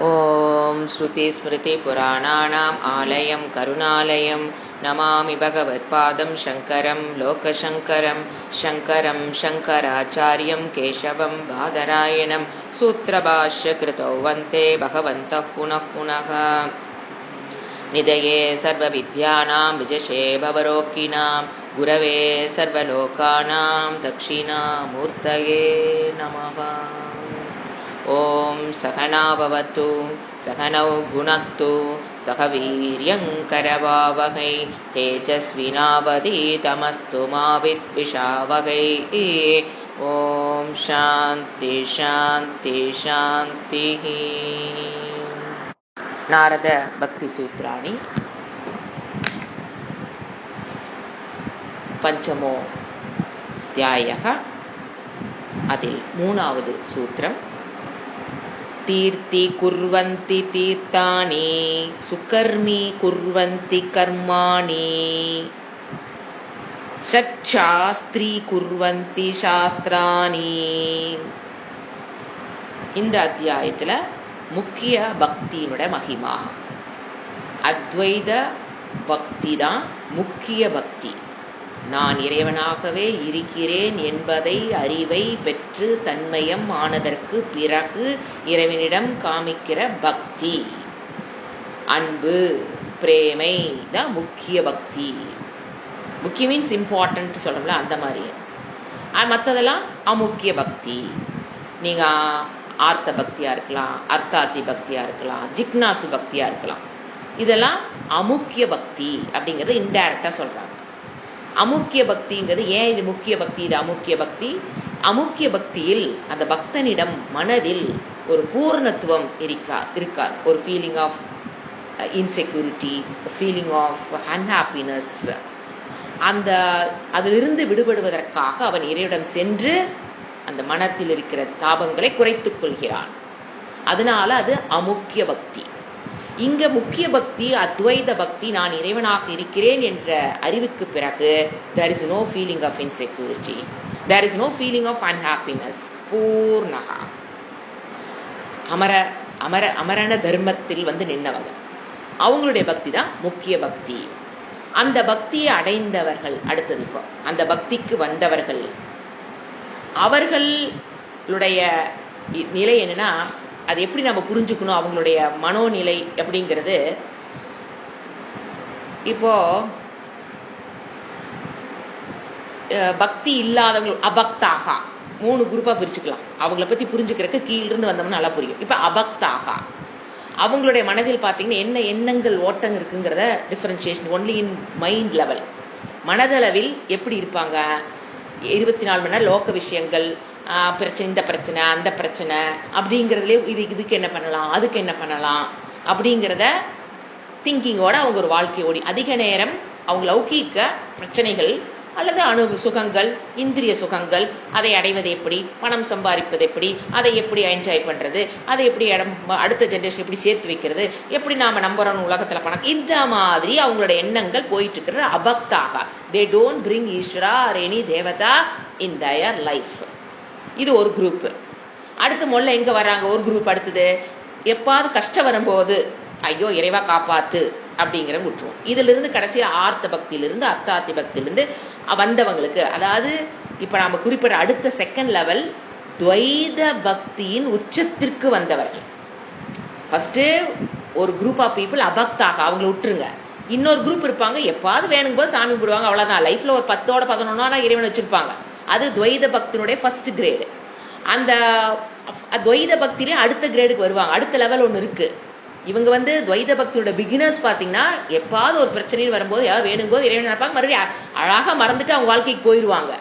ॐ श्रुतिस्मृतिपुराणानाम् आलयं करुणालयं नमामि भगवत्पादं शङ्करं लोकशङ्करं शङ्करं शङ्कराचार्यं केशवं बादरायणं सूत्रभाष्यकृतौ वन्दे भगवन्तः पुनः पुनः। निधये सर्वविद्यानां विजशे भवरोगिणां गुरवे सर्वलोकानां दक्षिणामूर्तये नमः। ॐ सहना भवतु सहनौ भुनक्तु सह वीर्यङ्करवावहै तेजस्विनावधीतमस्तु मा विद्विषावहै। ॐ शान्ति शान्ति शान्तिः। नारद भक्ति सूत्राणि पञ्चमो अध्यायः அதில் மூணாவது சூத்திரம். तीर्ति कुर्वन्ति तीर्थानि सुकर्मी कुर्वन्ति कर्माणि सच्छास्त्री कुर्वन्ति शास्त्राणि. இந்த அத்தியாயத்துல முக்கிய பக்தியினுடைய மகிமா. அத்வைத பக்தி தான் முக்கிய பக்தி. நான் இறைவனாகவே இருக்கிறேன் என்பதை அறிவை பெற்று தன்மயம் ஆனதற்கு பிறகு இறைவனிடம் காமிக்கிற பக்தி, அன்பு, பிரேமை தான் முக்கிய பக்தி. முக்கிய மீன்ஸ் இம்பார்ட்டன்ட் சொல்லணும்ல, அந்த மாதிரி. மற்றதெல்லாம் அமுக்கிய பக்தி. நீங்கள் ஆர்த்த பக்தியாக இருக்கலாம், அர்த்தாத்தி பக்தியாக இருக்கலாம், ஜிக்னாசு பக்தியாக இருக்கலாம். இதெல்லாம் அமுக்கிய பக்தி அப்படிங்கிறத இன்டைரக்டாக சொல்கிறாங்க. அமுக்கிய பக்திங்கிறது ஏன் இது முக்கிய பக்தி, இது அமுக்கிய பக்தி? அமுக்கிய பக்தியில் அந்த பக்தனிடம் மனதில் ஒரு பூர்ணத்துவம் இருக்காது. ஒரு feeling of insecurity, feeling of unhappiness. அதிலிருந்து விடுபடுவதற்காக அவன் இறைவனிடம் சென்று அந்த மனத்தில் இருக்கிற தாபங்களை குறைத்துக் கொள்கிறான். அதனால அது அமுக்கிய பக்தி. இங்க முக்கிய பக்தி அத்வைத பக்தி, நான் இறைவனாக இருக்கிறேன் என்ற அறிவுக்கு பிறகு there is no feeling of insecurity, there is no feeling of unhappiness. பூர்ணகா அமரண தர்மத்தில் நின்னவங்க, அவங்களுடைய பக்தி தான் முக்கிய பக்தி. அந்த பக்தியை அடைந்தவர்கள், அடுத்தது இப்போ அந்த பக்திக்கு வந்தவர்கள், அவர்களுடைய நிலை என்னன்னா, அது எப்படி நம்ம புரிஞ்சுக்கணும் அவங்களுடைய மனோநிலை அப்படிங்கிறது. இப்போ பக்தி இல்லாதவங்க அபக்தாக 3 குரூப்பா பிரிச்சுக்கலாம். அவங்கள பத்தி புரிஞ்சுக்கிறதுக்கு கீழிருந்து வந்தோம்னா நல்லா புரியும். இப்ப அபக்தாக அவங்களுடைய மனதில் பார்த்தீங்கன்னா என்ன எண்ணங்கள் ஓட்டம் இருக்குங்கிறத differentiation only in mind level. மனதளவில் எப்படி இருப்பாங்க? 24 மணி நேரம் லோக விஷயங்கள், பிரச்சனை, இந்த பிரச்சனை அந்த பிரச்சனை அப்படிங்கிறதுலே இதுக்கு என்ன பண்ணலாம், அதுக்கு என்ன பண்ணலாம் அப்படிங்கிறத திங்கிங்கோட அவங்க ஒரு வாழ்க்கை ஓடி அதிக நேரம் அவங்க லௌகீக பிரச்சனைகள் அல்லது சுகங்கள், இந்திரிய சுகங்கள், அதை அடைவது எப்படி, பணம் சம்பாதிப்பது எப்படி, அதை எப்படி என்ஜாய் பண்றது, அதை எப்படி அடுத்த ஜென்ரேஷன் எப்படி சேர்த்து வைக்கிறது, எப்படி நாம நம்புறோம் உலகத்துல பணம், இந்த மாதிரி அவங்களோட எண்ணங்கள் போயிட்டு இருக்கிறது அபக்தாக. தே டோன்ட் பிரிங் ஈஸ்வரா or any Devatha in their life. இது ஒரு குரூப். அடுத்து முதல்ல எங்க வர்றாங்க ஒரு குரூப். அடுத்தது எப்பாவது கஷ்டம் வரும்போது ஐயோ இறைவா காப்பாத்து அப்படிங்கிற விட்டுருவோம். இதுல இருந்து கடைசியில் ஆர்த்த பக்தியிலிருந்து அர்த்தாத்தி பக்தியிலிருந்து வந்தவங்களுக்கு, அதாவது இப்ப நாம குறிப்பிட அடுத்த செகண்ட் லெவல் துவைத பக்தியின் உச்சத்திற்கு வந்தவர்கள். ஃபர்ஸ்ட் ஒரு குரூப் ஆஃப் பீப்புள் அபக்தாக, அவங்களை விட்டுருங்க. இன்னொரு குரூப் இருப்பாங்க, எப்பாவது வேணுங்க போது சாமி போடுவாங்க, அவ்வளவுதான். லைஃப்ல ஒரு 10ஓட 11 இறைவன் வச்சிருப்பாங்க. அது துவைத பக்தியினுடைய ஃபர்ஸ்ட் கிரேடு. அந்த துவைத பக்தியிலே அடுத்த கிரேடுக்கு வருவாங்க. அடுத்த லெவல் ஒன்று இருக்கு. இவங்க துவைத பக்தியோட பிகினர்ஸ் பார்த்தீங்கன்னா, எப்பாவது ஒரு பிரச்சனைன்னு வரும்போது ஏதாவது வேணும்போது இறைவன் நினைப்பாங்க, மறுபடியும் அழகாக மறந்துட்டு அவங்க வாழ்க்கைக்கு போயிடுவாங்க.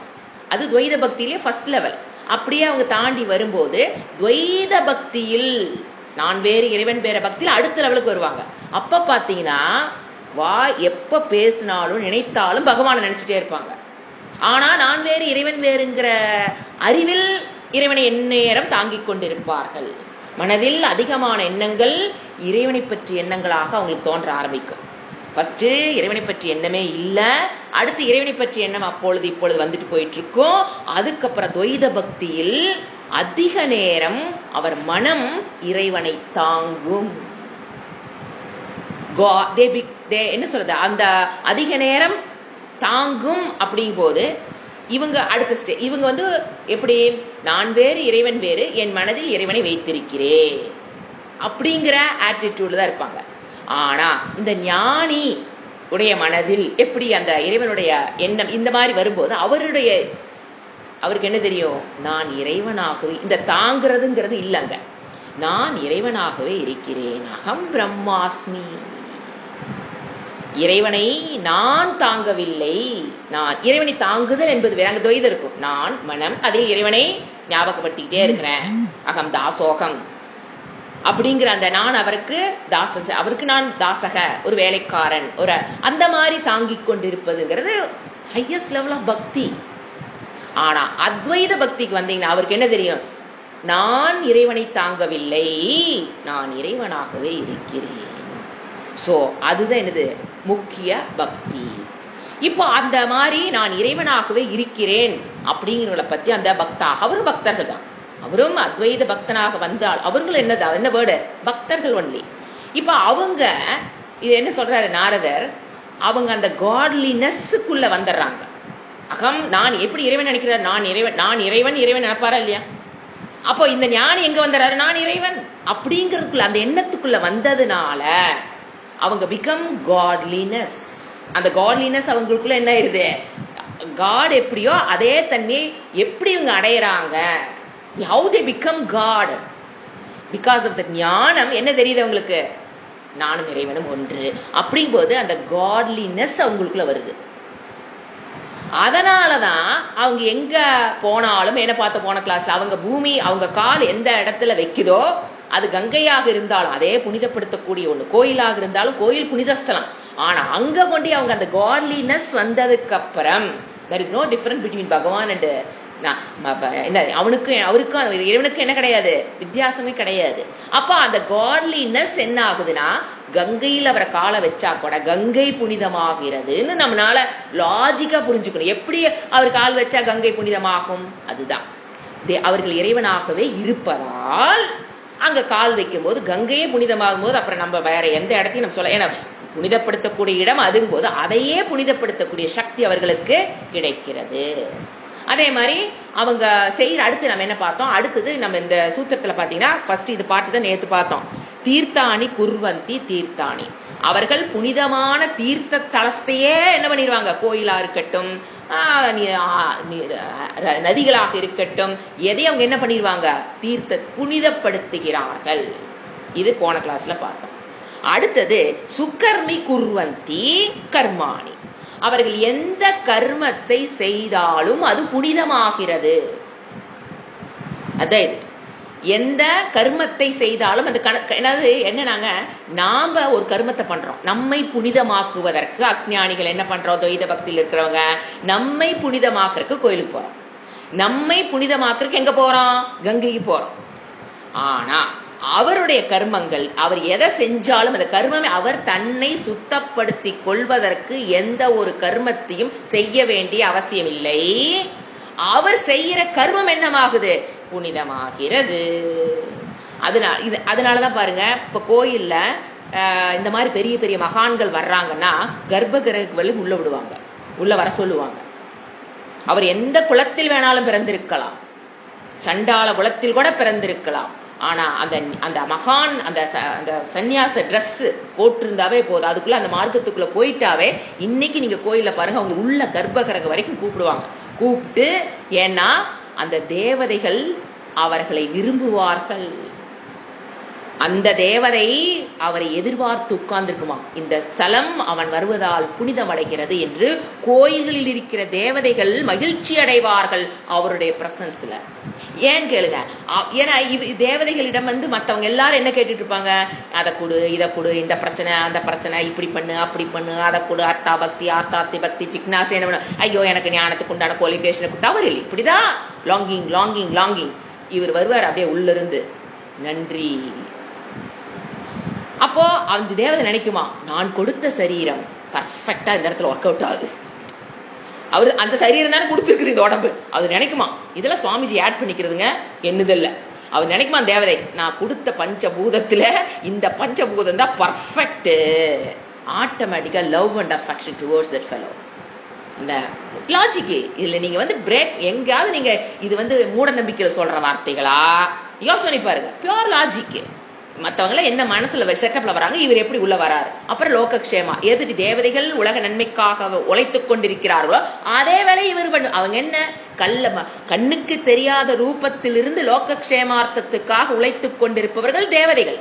அது துவைத பக்தியிலே ஃபர்ஸ்ட் லெவல். அப்படியே அவங்க தாண்டி வரும்போது துவைத பக்தியில் நான் வேறு இறைவன் வேற பக்தியில் அடுத்த லெவலுக்கு வருவாங்க. அப்ப பார்த்தீங்கன்னா எப்ப பேசினாலும் நினைத்தாலும் பகவானை நினைச்சிட்டே இருப்பாங்க. ஆனா நான் வேறு இறைவன் வேறுங்கிற அறிவில் இறைவனை எந்நேரம் தாங்கிக் கொண்டிருப்பார்கள். மனதில் அதிகமான எண்ணங்கள் இறைவனை பற்றி எண்ணங்களாக அவங்களுக்கு தோன்ற ஆரம்பிக்கும். ஃபர்ஸ்ட் இறைவனை பற்றி எண்ணமே இல்லை, அடுத்து இறைவனை பற்றி எண்ணம் அப்பொழுது இப்பொழுது வந்துட்டு போயிட்டு இருக்கும். அதுக்கப்புறம் துவைத பக்தியில் அதிக நேரம் அவர் மனம் இறைவனை தாங்கும். என்ன சொல்றது, அந்த அதிக நேரம் தாங்கும் அப்படிங்கும் போது இவங்க அடுத்த இவங்க எப்படி, நான் வேறு இறைவன் வேறு, என் மனதில் இறைவனை வைத்திருக்கிறேன் அப்படிங்கிற ஆட்டிடியூட்ல தான் இருப்பாங்க. ஆனா இந்த ஞானி உடைய மனதில் எப்படி அந்த இறைவனுடைய எண்ணம் இந்த மாதிரி வரும்போது அவருக்கு என்ன தெரியும், நான் இறைவனாகவே, இந்த தாங்கிறதுங்கிறது இல்லைங்க, நான் இறைவனாகவே இருக்கிறேன். அகம் பிரம்மாஸ்மி. இறைவனை நான் தாங்கவில்லை. நான் இறைவனை தாங்குதல் என்பது வேற, அங்க துவைதம் இருக்கும். நான் மனம் அதில் இறைவனை ஞாபகப்படுத்திக்கிட்டே இருக்கிறேன். அகம் தாசோகம் அப்படிங்கிற அந்த நான் அவருக்கு அவருக்கு நான் தாசக, ஒரு வேலைக்காரன், ஒரு அந்த மாதிரி தாங்கிக் கொண்டிருப்பதுங்கிறது ஹையஸ்ட் லெவல் ஆஃப் பக்தி. ஆனா அத்வைத பக்திக்கு வந்தீங்கன்னா அவருக்கு என்ன தெரியும், நான் இறைவனை தாங்கவில்லை, நான் இறைவனாகவே இருக்கிறேன். சோ அதுதான் என்னது முக்கிய பக்தி. இப்போ அந்த மாதிரி நான் இறைவனாகவே இருக்கிறேன் அப்படிங்கிறவங்களை பத்தி அந்த பக்தா, அவரும் பக்தர்கள் தான், அவரும் அத்வைத பக்தனாக வந்தால் அவர்கள் என்ன வேர்டு, பக்தர்கள் ஒன்லி. இப்ப அவங்க இது என்ன சொல்றாரு நாரதர், அவங்க அந்த காட்லினஸ்க்குள்ள வந்துடுறாங்க. அகம் நான் எப்படி இறைவன் நினைக்கிறார், நான் இறைவன் நினைப்பாரா இல்லையா? அப்போ இந்த ஞானி எங்க வந்துறாரு, நான் இறைவன் அப்படிங்கிறதுக்குள்ள அந்த எண்ணத்துக்குள்ள வந்ததுனால அவங்க பிகம் காட்லினஸ். அந்த காட்லினஸ் அவங்களுக்குள்ள என்ன ஆயிருது, காட் எப்படியோ அதே தன்மையை எப்படி இவங்க அடையிறாங்க, how they become God because of the ஞானம். என்ன தெரியுது அவங்களுக்கு, நானும் இறைவனும் ஒன்று அப்படிங்கும்போது அந்த காட்லினஸ் அவங்களுக்குள்ள வருது. அதனாலதான் அவங்க எங்க போனாலும், என்ன பார்த்த போன கிளாஸ், அவங்க பூமி அவங்க கால் எந்த இடத்துல வைக்குதோ அது கங்கையாக இருந்தாலும் அதே புனிதப்படுத்தக்கூடிய ஒண்ணு, கோயிலாக இருந்தாலும் கோயில் புனிதஸ்தலம். ஆனா அங்க கொண்டு அவங்க அந்த காட்லினஸ் வந்ததுக்கு அப்புறம் there is no difference between பகவான் அண்ட் அவருக்கும் இறைவனுக்கும் என்ன கிடையாது, வித்தியாசமே கிடையாது. அப்ப அந்த காட்லினஸ் என்ன ஆகுதுன்னா, கங்கையில் அவரை காலை வச்சா கூட கங்கை புனிதமாகிறதுன்னு நம்மளால லாஜிக்கா புரிஞ்சுக்கணும். எப்படி அவர் கால் வச்சா கங்கை புனிதமாகும், அதுதான் அவர்கள் இறைவனாகவே இருப்பதால் அங்க கால் வைக்கும் போது கங்கையே புனிதமாகும் போது அப்புறம் நம்ம வேற எந்த இடத்தையும் நம்ம சொல்ல, ஏன்னா புனிதப்படுத்தக்கூடிய இடம் அதுங்கும் போது அதையே புனிதப்படுத்தக்கூடிய சக்தி அவர்களுக்கு கிடைக்கிறது. அதே மாதிரி அவங்க செய்யற அடுத்து நம்ம என்ன பார்த்தோம், அடுத்தது நம்ம இந்த சூத்திரத்துல பாத்தீங்கன்னா ஃபர்ஸ்ட் இது பாட்டு தான் நேத்து பார்த்தோம். தீர்த்தாணி குர்வந்தி தீர்த்தாணி, அவர்கள் புனிதமான தீர்த்த தலத்தையே என்ன பண்ணிடுவாங்க, கோயிலா இருக்கட்டும் நதிகளாக இருக்கட்டும், எதை அவங்க என்ன பண்ணிடுவாங்க, தீர்த்த புனிதப்படுத்துகிறார்கள். இது போன கிளாஸ்ல பார்த்தோம். அடுத்தது சுகர்மி குர்வந்தி கர்மாணி, அவர்கள் எந்த கர்மத்தை செய்தாலும் அது புனிதமாகிறது. அதான் இது, எந்த கர்மத்தை செய்தாலும் அந்த என்னன்னாங்க, நாம ஒரு கர்மத்தை பண்றோம் நம்மை புனிதமாக்குவதற்கு. அஞ்ஞானிகள் என்ன பண்றோம், துவைத பக்தியில் இருக்கிறவங்க நம்மை புனிதமாக்குறதுக்கு கோயிலுக்கு போறோம், நம்மை புனிதமாக்குறதுக்கு எங்க போறோம், கங்கைக்கு போறோம். ஆனா அவருடைய கர்மங்கள், அவர் எதை செஞ்சாலும் அந்த கர்மமே, அவர் தன்னை சுத்தப்படுத்தி கொள்வதற்கு எந்த ஒரு கர்மத்தையும் செய்ய வேண்டிய அவசியம் இல்லை. அவர் செய்யற கர்மம் என்னமாகுது, புனிதமாகிறது. அதனாலதான் பாருங்க, இப்ப கோயில்ல இந்த மாதிரி பெரிய பெரிய மகான்கள் வர்றாங்கன்னா கர்ப்பகிரகங்களுக்கு உள்ள விடுவாங்க, உள்ள வர சொல்லுவாங்க. அவர் எந்த குலத்தில் வேணாலும் பிறந்திருக்கலாம், சண்டாள குலத்தில் கூட பிறந்திருக்கலாம். ஆனா அந்த அந்த மகான் அந்த சன்னியாச ட்ரெஸ் போட்டிருந்தாவே போதும், அதுக்குள்ள அந்த மார்க்கத்துக்குள்ள போயிட்டாவே இன்னைக்கு நீங்க கோயில்ல பாருங்க அவங்க உள்ள கர்ப்பகிரகம் வரைக்கும் கூப்பிடுவாங்க. கூப்பிட்டு, ஏன்னா அந்த தேவதைகள் அவர்களை விரும்புவார்கள், அந்த தேவதை அவரை எதிர்பார்த்து உட்கார்ந்துருக்குமா, இந்த ஸ்தலம் அவன் வருவதால் புனிதமடைகிறது என்று கோயில்களில் இருக்கிற தேவதைகள் மகிழ்ச்சி அடைவார்கள் அவருடைய பிரசன்ஸ்ல. ஏன்னு கேளுங்க, ஏன்னா தேவதைகளிடம் மற்றவங்க எல்லாரும் என்ன கேட்டுட்டு இருப்பாங்க, அதை கொடு, இதை கொடு, இந்த பிரச்சனை அந்த பிரச்சனை, இப்படி பண்ணு அப்படி பண்ணு, அதை கொடு, அர்த்தா பக்தி ஆர்த்தாத்தி பக்தி சிக்னாசே, ஐயோ எனக்கு ஞானத்துக்கு உண்டான குவாலிஃபிகேஷனுக்கு தவறு இல்லை, இப்படிதான் லாங்கிங் லாங்கிங் லாங்கிங். இவர் வருவார் அப்படியே உள்ள இருந்து, நன்றி. அப்போ அந்த தேவதை நினைக்குமா, நான் கொடுத்த சரீரம் பர்ஃபெக்டா இந்த இடத்துல ஒர்க் அவுட் ஆகுது, அவரு அந்த சரீரம் தானே கொடுத்துருக்குது இந்த உடம்பு. அது நினைக்குமா இதெல்லாம் சுவாமிஜி ஆட் பண்ணிக்கிறதுங்க என்னதில்ல. அவர் நினைக்குமா தேவதை நான் கொடுத்த பஞ்சபூதத்துல இந்த பஞ்சபூதம் தான் பர்ஃபெக்ட். ஆட்டோமேட்டிக்கா love and affection towards that fellow. இந்த லாஜிக்கு இதுல நீங்க பிரேக் எங்கேயாவது நீங்க இது மூட நம்பிக்கையில சொல்ற வார்த்தைகளா யோசனை பாருங்க. Pure logic. மற்றவங்கள என்ன மனசுல செட்டப்ல வராங்க, இவர் எப்படி உள்ள வராரு. அப்புறம் லோகக்ஷேமா, எதுக்கு தேவதைகள் உலக நன்மைக்காக உழைத்துக் கொண்டிருக்கிறார்களோ அதே வேலை இவர் பண்ணு. அவங்க என்ன கண்ணுக்கு தெரியாத ரூபத்திலிருந்து லோகக்ஷேமார்த்தத்துக்காக உழைத்துக் கொண்டிருப்பவர்கள் தேவதைகள்.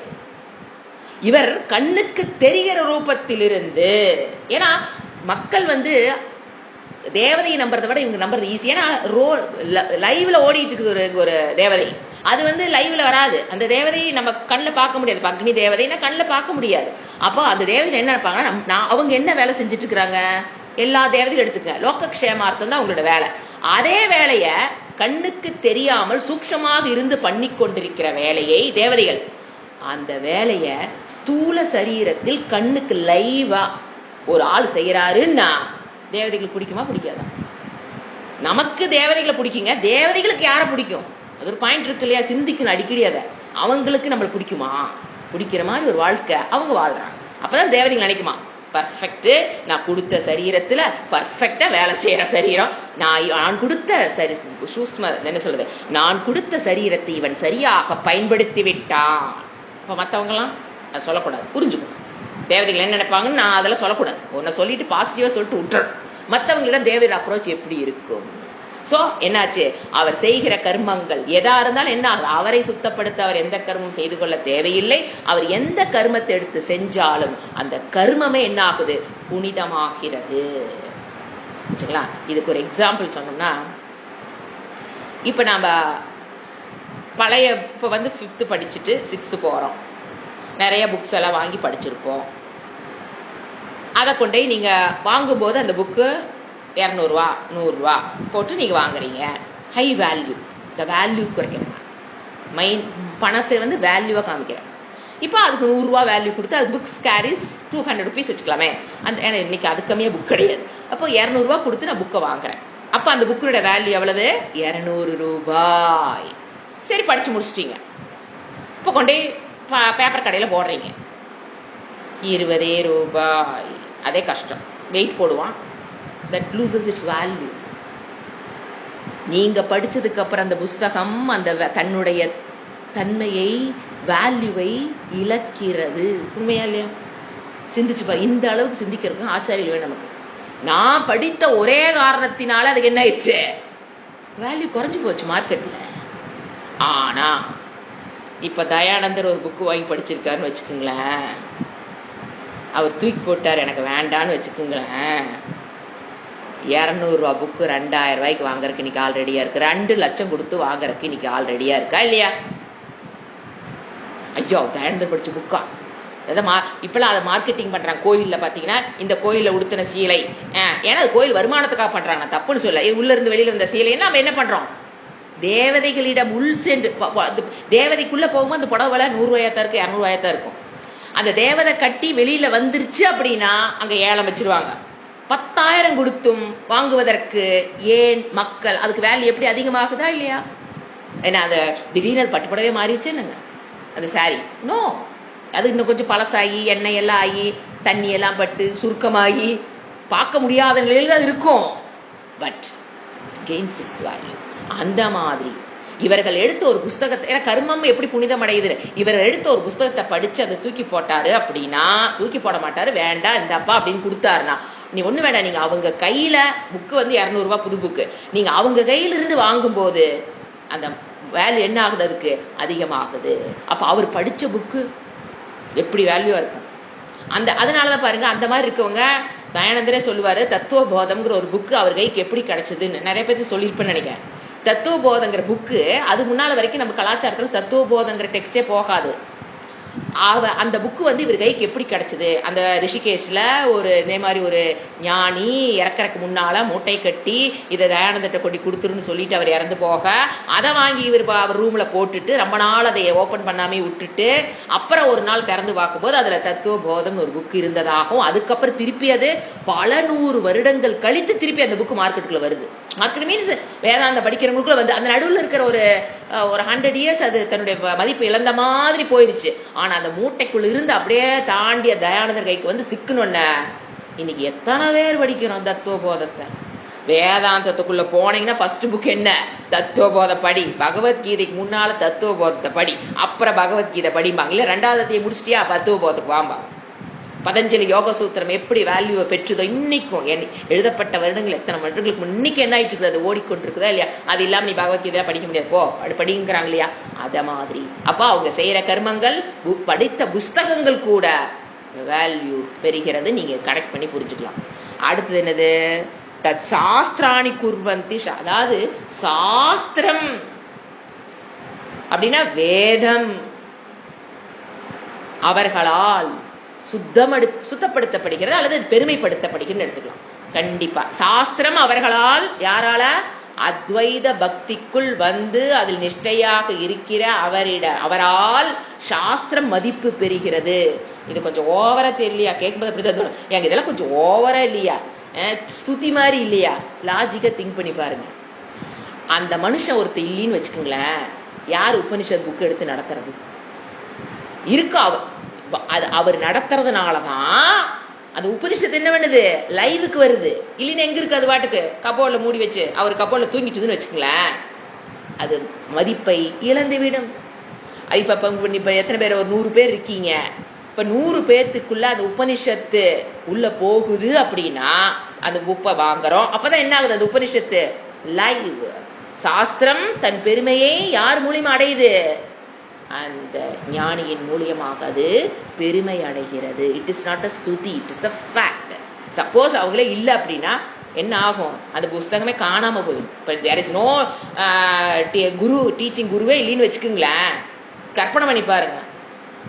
இவர் கண்ணுக்கு தெரிகிற ரூபத்திலிருந்து, ஏன்னா மக்கள் தேவதையை நம்புறதை விட இவங்க நம்புறது ஈஸி. ஏன்னா லைவ்ல ஓடிட்டு இருக்குது ஒரு தேவதை. அது லைவ்ல வராது. அந்த தேவதையை நம்ம கண்ணில் பார்க்க முடியாது. அக்னி தேவதைன்னா கண்ணில் பார்க்க முடியாது. அப்போ அந்த தேவதை என்ன நினைப்பாங்கன்னா, அவங்க என்ன வேலை செஞ்சுட்டு இருக்கிறாங்க, எல்லா தேவதையும் எடுத்துக்க லோகக்ஷேமார்த்தம் தான் அவங்களோட வேலை. அதே வேலையை கண்ணுக்கு தெரியாமல் சூக்ஷமாக இருந்து பண்ணி கொண்டிருக்கிற வேலையை தேவதைகள், அந்த வேலைய ஸ்தூல சரீரத்தில் கண்ணுக்கு லைவா ஒரு ஆள் செய்யறாருன்னா தேவதைகளுக்கு பிடிக்குமா பிடிக்காதா? நமக்கு தேவதைகளை பிடிக்குங்க. தேவதைகளுக்கு யாரை பிடிக்கும்? அது ஒரு பாயிண்ட் இருக்கு இல்லையா, சிந்திக்கணும் அடிக்கடி. அதை அவங்களுக்கு நம்மளை பிடிக்குமா? பிடிக்கிற மாதிரி ஒரு வாழ்க்கை அவங்க வாழ்றாங்க. அப்பதான் தேவதைகள் நினைக்குமா பர்ஃபெக்ட், நான் கொடுத்த சரீரத்துல பர்ஃபெக்டா வேலை செய்யற சரீரம், நான் கொடுத்த என்ன சொல்றது, நான் கொடுத்த சரீரத்தை இவன் சரியாக பயன்படுத்தி விட்டான். இப்ப மற்றவங்கலாம் அதை சொல்லக்கூடாது, புரிஞ்சுக்கணும். தேவதைகள் என்ன நினைப்பாங்கன்னு நான் அதெல்லாம் சொல்லக்கூடாது. ஒன்ன சொல்லிட்டு பாசிட்டிவா சொல்லிட்டு விட்டுறணும். மற்றவங்களிடம் தேவதையோட அப்ரோச் எப்படி இருக்கும்? சோ என்னாச்சு, அவர் செய்கிற கர்மங்கள் எதா இருந்தாலும் என்ன ஆகுது, அவரை சுத்தப்படுத்த அவர் எந்த கர்மம் செய்து கொள்ள தேவையில்லை. அவர் எந்த கர்மத்தை எடுத்து செஞ்சாலும் அந்த கர்மமே என்ன ஆகுது, புனிதமாகிறது. இதுக்கு ஒரு எக்ஸாம்பிள் சொன்னோம்னா, இப்ப நாம பழைய இப்ப 5th படிச்சுட்டு 6th போறோம். நிறைய புக்ஸ் எல்லாம் வாங்கி படிச்சிருப்போம். அதை கொண்டே நீங்க வாங்கும்போது அந்த புக்கு 200 ரூபா 100 ரூபா போட்டு நீங்க வாங்குறீங்க. ஹை வேல்யூ, இந்த வேல்யூ குறைக்கிறேன், பணத்தை வேல்யூவா காமிக்கிறேன். இப்போ அதுக்கு 100 ரூபா வேல்யூ கொடுத்து அது புக்ஸ் கேரிஸ் 200 ருபீஸ் வச்சுக்கலாமே. அந்த இன்னைக்கு அது கம்மியா புக் கிடையாது. அப்போ 200 ரூபா கொடுத்து நான் புக்கை வாங்குறேன். அப்போ அந்த புக்கோட வேல்யூ எவ்வளவு, 200 ரூபாய். சரி, படிச்சு முடிச்சிட்டீங்க. இப்போ கொண்டே பேப்பர் கடையில் போடுறீங்க, 20 ரூபாய். அதே கஷ்டம், வெயிட் போடுவான். That loses its value. நீங்க படிச்சதுக்கு அப்புறம் அந்த புஸ்தகம் அந்த தன்னுடைய தன்மையை, வேல்யூவை இழக்கிறது. உண்மையா இல்லையா? சிந்திச்சுப்பா. இந்த அளவுக்கு சிந்திக்கிறதுக்கு ஆச்சாரியர்கள் வேணும் நமக்கு. நான் படித்த ஒரே காரணத்தினால அதுக்கு என்ன ஆயிடுச்சு, வேல்யூ குறைஞ்சு போச்சு மார்க்கெட்ல. ஆனா இப்ப தயானந்தர் ஒரு புக்கு வாங்கி படிச்சிருக்காருன்னு வச்சுக்கோங்களேன், அவர் தூக்கி போட்டார், எனக்கு வேண்டான்னு வச்சுக்கோங்களேன், 200 ரூபா புக்கு 2000 ரூபாய்க்கு வாங்குறதுக்கு இன்னைக்கு ஆள் ரெடியா இருக்கு. 2 லட்சம் கொடுத்து வாங்குறதுக்கு இன்னைக்கு ஆள் ரெடியா இருக்கா இல்லையா? ஐயோ, தயானந்தர் படிச்ச புக்கா? இப்பெல்லாம் அதை மார்க்கெட்டிங் பண்றாங்க. கோயில்ல பாத்தீங்கன்னா, இந்த கோயில்ல உடுத்தின சீலை, ஏன்னா அது கோயில் வருமானத்துக்காக பண்றாங்க, தப்புன்னு சொல்ல. உள்ள இருந்து வெளியில வந்த சீலை நம்ம என்ன பண்றோம், தேவதைகளிடம் உள் சென்று தேவதைக்குள்ள போகும்போது அந்த புடவை விலை 100 ரூபாயா தான் இருக்கு, 200 ரூபாயா தான் இருக்கும். அந்த தேவதை கட்டி வெளியில வந்துருச்சு அப்படின்னா அங்க ஏலம் வச்சிருவாங்க. 10,000 கொடுத்தும் வாங்குவதற்கு ஏன் மக்கள், அதுக்கு வேல்யூ எப்படி அதிகமாகுதா இல்லையா? ஏன்னா அந்த திடீர்னு பட்டுப்படவே மாறிடுச்சு என்னங்க அந்த சாரி. நோ, அது இன்னும் கொஞ்சம் பழசாகி எண்ணெய் எல்லாம் ஆகி தண்ணி எல்லாம் பட்டு சுருக்கமாகி பார்க்க முடியாத நிலையில் தான் இருக்கும். But gains it's value. அந்த மாதிரி இவர்கள் எடுத்த ஒரு புஸ்தகத்தை, ஏன்னா கர்மம் எப்படி புனிதம் அடையுது, இவர்கள் எடுத்த ஒரு புஸ்தகத்தை படிச்சு அதை தூக்கி போட்டாரு அப்படின்னா, தூக்கி போட மாட்டாரு, வேண்டாம் இந்தப்பா அப்படின்னு கொடுத்தாருன்னா, நீ ஒண்ணு வேண்டாம், நீங்க அவங்க கையில புக்கு 200 ரூபாய் புது புக்கு, நீங்க அவங்க கையில இருந்து வாங்கும் போது அந்த வேல்யூ என்ன ஆகுது, அதுக்கு அதிகமாகுது. அப்ப அவர் படிச்ச புக்கு எப்படி வேல்யூவா இருக்கும். அதனாலதான் பாருங்க, அந்த மாதிரி இருக்கவங்க, தயானந்தரே சொல்லுவாரு, தத்துவ போதம்ங்கிற ஒரு புக்கு அவர் கைக்கு எப்படி கிடைச்சதுன்னு நிறைய பேர் சொல்லியிருப்பேன்னு நினைக்கிறேன். தத்துவ போதங்கிற புக்கு, அது முன்னால வரைக்கும் நம்ம கலாச்சாரத்தில் தத்துவ போதங்கிற டெக்ஸ்டே போகாது. அந்த புக்கு வந்து இவர் கைக்கு எப்படி கிடைச்சது? அந்த ரிஷிகேஷ்ல ஒரு இதே மாதிரி ஒரு ஞானி இறக்கறக்கு முன்னால மூட்டை கட்டி இதை தயானந்தத்தை கொண்டு கொடுத்துருன்னு சொல்லிட்டு அவர் இறந்து போக, அதை வாங்கி அவர் ரூம்ல போட்டுட்டு ரொம்ப நாள் அதை ஓபன் பண்ணாமே விட்டுட்டு அப்புறம் ஒரு நாள் திறந்து பார்க்கும்போது அதுல தத்துவ போதம் ஒரு புக் இருந்ததாகவும், அதுக்கப்புறம் திருப்பி அது பல 100 வருடங்கள் கழித்து திருப்பி அந்த புக்கு மார்க்கெட்டுக்குள்ள வருது. மார்க்கெட் மீன்ஸ் வேதாந்த படிக்கிறவங்களுக்குள்ள வந்து அந்த நடுவில் இருக்கிற ஒரு 100 இயர்ஸ் அது தன்னுடைய மதிப்பு இழந்த மாதிரி போயிடுச்சு. ஆனா அந்த மூட்டைக்குள்ள இருந்து அப்படியே தாண்டிய தயானந்தர் கைக்கு வந்து சிக்கணும்ன இன்னைக்கு எத்தனை பேர் படிக்கிறோம் தத்துவ போதத்தை. வேதாந்தத்துக்குள்ள போனீங்கன்னா ஃபர்ஸ்ட் புக் என்ன? தத்துவ போத படி. பகவத்கீதைக்கு முன்னால தத்துவ போதத்தை படி, அப்புறம் பகவத்கீதை படிப்பாங்க. இல்ல 2வது முடிச்சிட்டியா தத்துவ போதத்துக்கு வாம்பா. பதஞ்சலி யோக சூத்திரம் எப்படி வேல்யூவை பெற்றுதோ இன்னைக்கும் எழுதப்பட்ட வருடங்கள் எத்தனை வருடங்களுக்கு இன்னைக்கு என்ன ஆயிட்டு இருக்குது, அது ஓடிக்கொண்டிருக்குதா இல்லையா? அது இல்லாம நீ பகவத்கீதை படிக்க முடியாது போ படிங்கிறாங்க இல்லையா? அத மாதிரி அப்ப அவங்க செய்யற கர்மங்கள் படித்த புஸ்தகங்கள் கூட வேல்யூ பெறுகிறது. நீங்க கரெக்ட் பண்ணி புரிஞ்சுக்கலாம். அடுத்தது என்னது? சாஸ்திராணி குர்வந்தி, அதாவது சாஸ்திரம் அப்படின்னா வேதம் அவர்களால் சுத்தப்படுத்தப்படுகிறது அல்லது பெருமைப்படுத்தப்படுகிறது எடுத்துக்கலாம். கண்டிப்பா சாஸ்திரம் அவர்களால், யாரால? அத்வைத பக்திக்குள் வந்து அதில் நிஷ்டையாக இருக்கிற அவரால் சாஸ்திரம் மதிப்பு பெறுகிறது. இது கொஞ்சம் ஓவரா தெரியலையா? கேட்கும்போது அப்படிதான் எங்க இதெல்லாம் கொஞ்சம் ஓவரா இல்லையா? ஸ்துதி மாதிரி இல்லையா? லாஜிக்கா திங்க் பண்ணி பாருங்க. அந்த மனுஷன் ஒருத்தர் இல்லைன்னு வச்சுக்கோங்களேன், யார் உபனிஷத் புக் எடுத்து நடத்துறது? இருக்கா? அவர் நடத்துறதுனாலதான் அந்த உபனிஷத்து என்ன பண்ணுது? லைவுக்கு வருது. இல்லைன்னா எங்க இருக்கு? அது பாட்டுக்கு கபோர்ட்ல மூடி வச்சு அவர் கபோர்ட்ல தூங்கிட்டுதுன்னு வச்சுக்கங்களேன், அது மதிப்பை இழந்து விடும். இப்ப எத்தனை பேர்? ஒரு 100 பேர் இருக்கீங்க. இப்ப 100 பேர்த்துக்குள்ள அந்த உபனிஷத்து உள்ள போகுது அப்படின்னா அந்த புப்பை வாங்குறோம். அப்பதான் என்ன ஆகுது? அந்த உபனிஷத்து லைவ். சாஸ்திரம் தன் பெருமையை யார் மூலியமா அடையுது? அந்த ஞானியின் மூலியமாக அது பெருமை அடைகிறது. It is not a Stuti, it is a fact. Suppose அவங்களே இல்லை அப்படின்னா என்ன ஆகும்? அந்த புஸ்தகமே காணாம போயிடும். இப்போ there is no guru, teaching குருவே இல்லைன்னு வச்சுக்கோங்களேன். கற்பனை பண்ணி பாருங்க,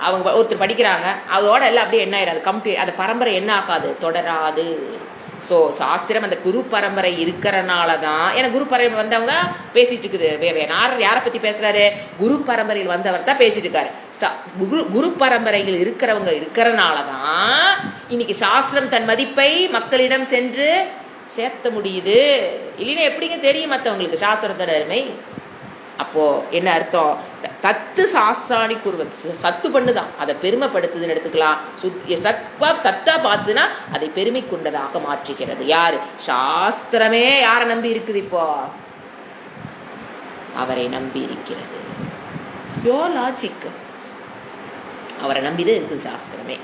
அவங்க ஒருத்தர் படிக்கிறாங்க, அதோட எல்லாம் அப்படியே என்ன ஆயிடாது? கம்ப்ளீட் அந்த பரம்பரை என்ன ஆகாது? தொடராது. ஸோ சாஸ்திரம் அந்த குரு பரம்பரை இருக்கிறனால தான், ஏன்னா குரு பரம்பரை வந்தவங்க தான் பேசிட்டு இருக்குது. யாரை பத்தி பேசுறாரு? குரு பரம்பரையில் வந்தவர் தான் பேசிட்டு இருக்காரு. குரு பரம்பரையில் இருக்கிறவங்க இருக்கிறனாலதான் இன்னைக்கு சாஸ்திரம் தன் மதிப்பை மக்களிடம் சென்று சேர்த்த முடியுது. இல்லைன்னா எப்படிங்க தெரியும் மற்றவங்களுக்கு சாஸ்திரத்தோட அருமை? அப்போ என்ன அர்த்தம்? தத்து சாஸ்திராணி குருவன், சத்து பண்ணுதான் அதை பெருமைப்படுத்துதுன்னு எடுத்துக்கலாம். சத்தா பார்த்துன்னா அதை பெருமை கொண்டதாக மாற்றுகிறது. யாரு? சாஸ்திரமே யாரை நம்பி இருக்குது? இப்போ அவரை நம்பி இருக்கிறது. Pure logic. அவரை நம்பிதான் இருக்குது சாஸ்திரமே.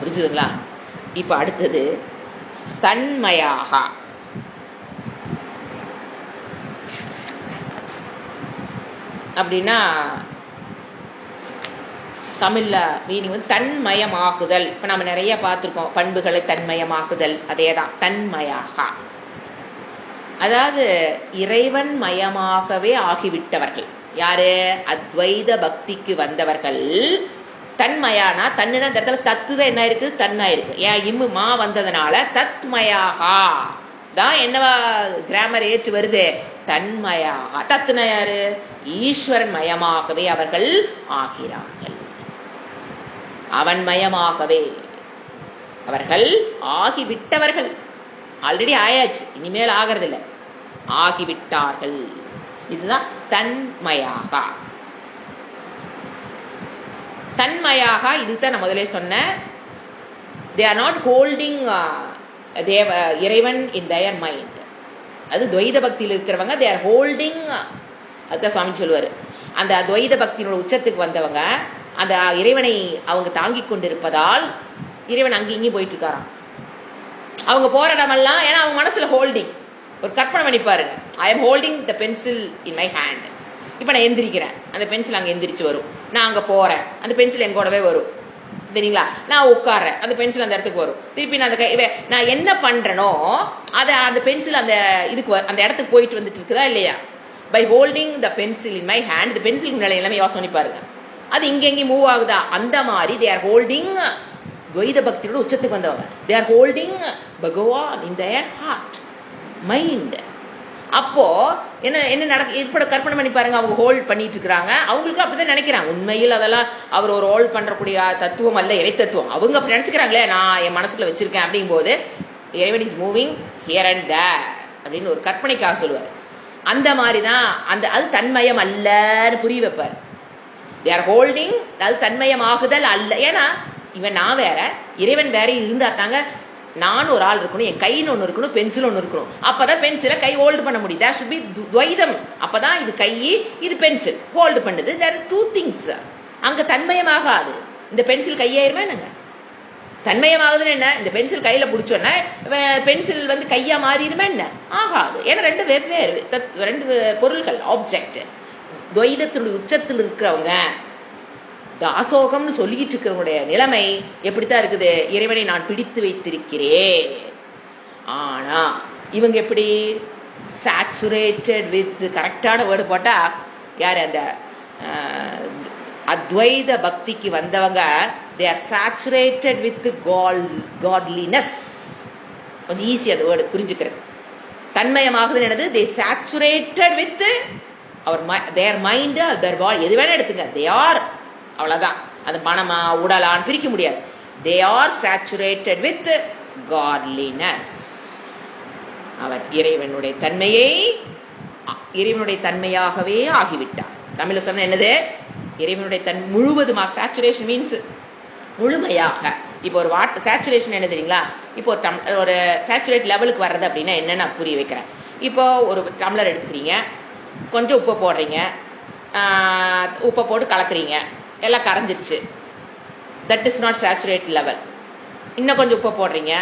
புரிஞ்சுதுங்களா? இப்ப அடுத்தது தன்மயாக. அப்படின்னா தமிழ்ல மீனிங் வந்து தன்மயமாகுதல். இப்ப நம்ம நிறைய பார்த்திருக்கோம், பண்புகளை தன்மயமாகுதல், அதேதான் தன்மயாக. அதாவது இறைவன் மயமாகவே ஆகிவிட்டவர்கள். யாரு? அத்வைத பக்திக்கு வந்தவர்கள். தன்மயானா தன்னுனா இந்த இடத்துல தத்து தான் என்ன இருக்கு? தன்னா இருக்கு. ஏன் இம்மு மா வந்ததுனால தத்மயாகா தான் என்னவா கிராமர் ஏற்று வருது? தன்மயாக. தத்துனா யாரு? ஈஸ்வரன் மயமாகவே அவர்கள் ஆகிறார்கள். அவன் மயமாகவே அவர்கள் ஆகிவிட்டவர்கள். ஆல்ரெடி ஆயாச்சு, இனிமேல் ஆகிறது இல்லை, ஆகிவிட்டார்கள். இதுதான் தன்மயாக. தன்மயாக இதுதான் நான் முதலே சொன்ன. they are not holding இறைவன் in their mind. அது துவைத பக்தியில் இருக்கிறவங்க they are holding. அதுதான் சுவாமி சொல்லுவாரு, அந்த துவைத பக்தியினோட உச்சத்துக்கு வந்தவங்க அந்த இறைவனை அவங்க தாங்கி கொண்டிருப்பதால் இறைவன் அங்கே இங்கேயும் போயிட்டு இருக்காராம். அவங்க போற இடமெல்லாம், ஏன்னா அவங்க மனசுல ஹோல்டிங். ஒரு கற்பனை பண்ணி பாருங்க, I am holding the pencil in my hand. இப்போ நான் எந்திரிக்கிறேன், அந்த பென்சில் அங்கே எந்திரிச்சு வரும். நான் அங்கே போறேன், அந்த பென்சில் எங்கூடவே வரும். சரிங்களா? நான் உட்கார்றேன், அந்த பென்சில் அந்த இடத்துக்கு வரும். திருப்பி நான் நான் என்ன பண்றேனோ அதை அந்த பென்சில் அந்த இதுக்கு அந்த இடத்துக்கு போயிட்டு வந்துட்டு இருக்குதா இல்லையா? By holding the pencil in my hand. இந்த பென்சிலுக்கு முன்னாடி எல்லாமே யோசனை பண்ணி பாருங்க. அது இங்க எங்கேயும் மூவ் ஆகுதா? அந்த மாதிரி தே ஆர் ஹோல்டிங், துவைத பக்தியோட உச்சத்துக்கு வந்தவங்க, தே ஆர் ஹோல்டிங் பகவான் இன் தேர் ஹார்ட் மைண்ட். அப்போ என்ன என்ன நடக்க இப்ப கற்பனை பண்ணி பாருங்க, அவங்க ஹோல்ட் பண்ணிட்டு இருக்கிறாங்க, அவங்களுக்கு அப்படிதான் நினைக்கிறாங்க. உண்மையில் அதெல்லாம் அவர் ஒரு ஹோல்ட் பண்றக்கூடிய தத்துவம் அல்ல, இறை தத்துவம். அவங்க அப்படி நினைச்சுக்கிறாங்களே, நான் என் மனசுக்குள்ள வச்சிருக்கேன் அப்படிங்கும் போது இறைவன் இஸ் மூவிங் ஹியர் அண்ட் தேர் அப்படின்னு ஒரு கற்பனைக்காக சொல்லுவார். அந்த மாதிரிதான் அந்த அது தன்மயம் அல்லன்னு புரிய வைப்பார். தே ஆர் ஹோல்டிங், அது தன்மயமாகுதல் அல்ல. ஏன்னா இவன் நான் வேற, இறைவன் வேற இருந்தா தாங்க நானும் ஒரு ஆள் இருக்கணும், என் கைன்னு ஒன்று இருக்கணும், பென்சில் ஒன்று இருக்கணும். அப்பதான் பென்சிலை கை ஹோல்டு பண்ண முடியும். தேர் ஷுட் பி துவைதம். அப்பதான் இது கை, இது பென்சில் ஹோல்டு பண்ணுது. There is two things. அங்க தன்மயமாகாது. இந்த பென்சில் கையாயிருமே என்னங்க தன்மயமாகுதுன்னு என்ன? இந்த பென்சில் கையில பிடிச்சோன்னா பென்சில் வந்து கையா மாறிடுமே என்ன? ஆகாது. ஏன்னா ரெண்டு வெவ்வேறு ரெண்டு பொருள்கள், ஆப்ஜெக்ட். துவைதத்தினுடைய உச்சத்தில் இருக்கிறவங்க, தாசோகம்னு சொல்லிட்டு இருக்கிறவங்களுடைய நிலைமை எப்படித்தான் இருக்குது? இறைவனை நான் பிடித்து வைத்திருக்கிறேன். ஆனா இவங்க எப்படி? சாச்சுரேட்டட் வித், கரெக்டான வேர்டு போட்டா யார்? அந்த அத்வைத பக்திக்கு வந்தவங்க they are saturated with godliness. கொஞ்சம் ஈஸி அந்த வேர்டு புரிஞ்சுக்கிறது. தன்மயமாகுதுன்னு என்னது? they saturated with their mind, their body. எது வேணா எடுத்துங்க, they are, அவ்வளவுதான். அது மனமா உடலான்னு பிரிக்க முடியாது. they are saturated with godliness. அவர் இறைவனுடைய தன்மையாகவே ஆகிவிட்டார். தமிழ்ல சொன்ன என்னது? இறைவனுடைய முழுவதுமாக. சேச்சுரேஷன் மீன்ஸ் முழுமையாக. இப்போ ஒரு வாட்டர் சேச்சுரேஷன் என்ன தெரியுங்களா? இப்போ ஒரு சேச்சுரேட் லெவலுக்கு வர்றது அப்படின்னா என்னன்னு நான் புரிய வைக்கிறேன். இப்போ ஒரு டம்ளர் எடுத்துக்கிறீங்க, கொஞ்சம் உப்பை போடுறீங்க, உப்பை போட்டு கலக்குறீங்க, எல்லாம் கரைஞ்சிருச்சு. That is not saturate level. இன்னும் கொஞ்சம் உப்பை போடுறீங்க,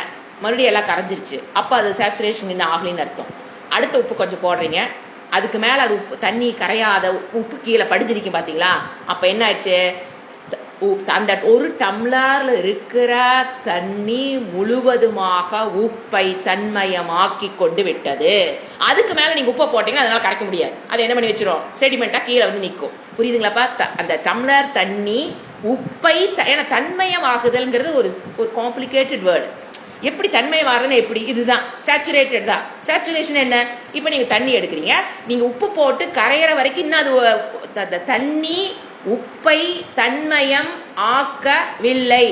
மறுபடியும் எல்லாம் கரைஞ்சிருச்சு. அப்போ அது சேச்சுரேஷன் இன்னும் ஆகலின்னு அர்த்தம். அடுத்த உப்பு கொஞ்சம் போடுறீங்க, அதுக்கு மேலே அது உப்பு தண்ணி கரையாத உப்பு கீழே படிஞ்சிருக்கும் பார்த்தீங்களா? அப்போ என்ன ஆயிடுச்சு? அந்த ஒரு டம்ளர்ல இருக்கிற தண்ணி முழுவதுமாக உப்பை தன்மயமாக்கி கொண்டு விட்டது. அதுக்கு மேல நீங்க உப்பை போட்டீங்கன்னா அதனால கரைக்க முடியாது. அது என்ன பண்ணி வச்சிரும்? செடிமெண்டா கீழே வந்து நிற்கும். புரியுதுங்களாப்பா? அந்த டம்ளர் தண்ணி உப்பை, ஏன்னா தன்மயமாகுதல்ங்கிறது ஒரு காம்ப்ளிகேட்டட் வேர்டு. எப்படி தன்மயமாகுதுன்னு எப்படி? இதுதான் சேச்சுரேட்டட் தான். சேச்சுரேஷன் என்ன? இப்ப நீங்க தண்ணி எடுக்கிறீங்க, நீங்க உப்பு போட்டு கரையிற வரைக்கும் இன்னும் அது தண்ணி உப்பை தன்மயம் ஆக்கவில்லை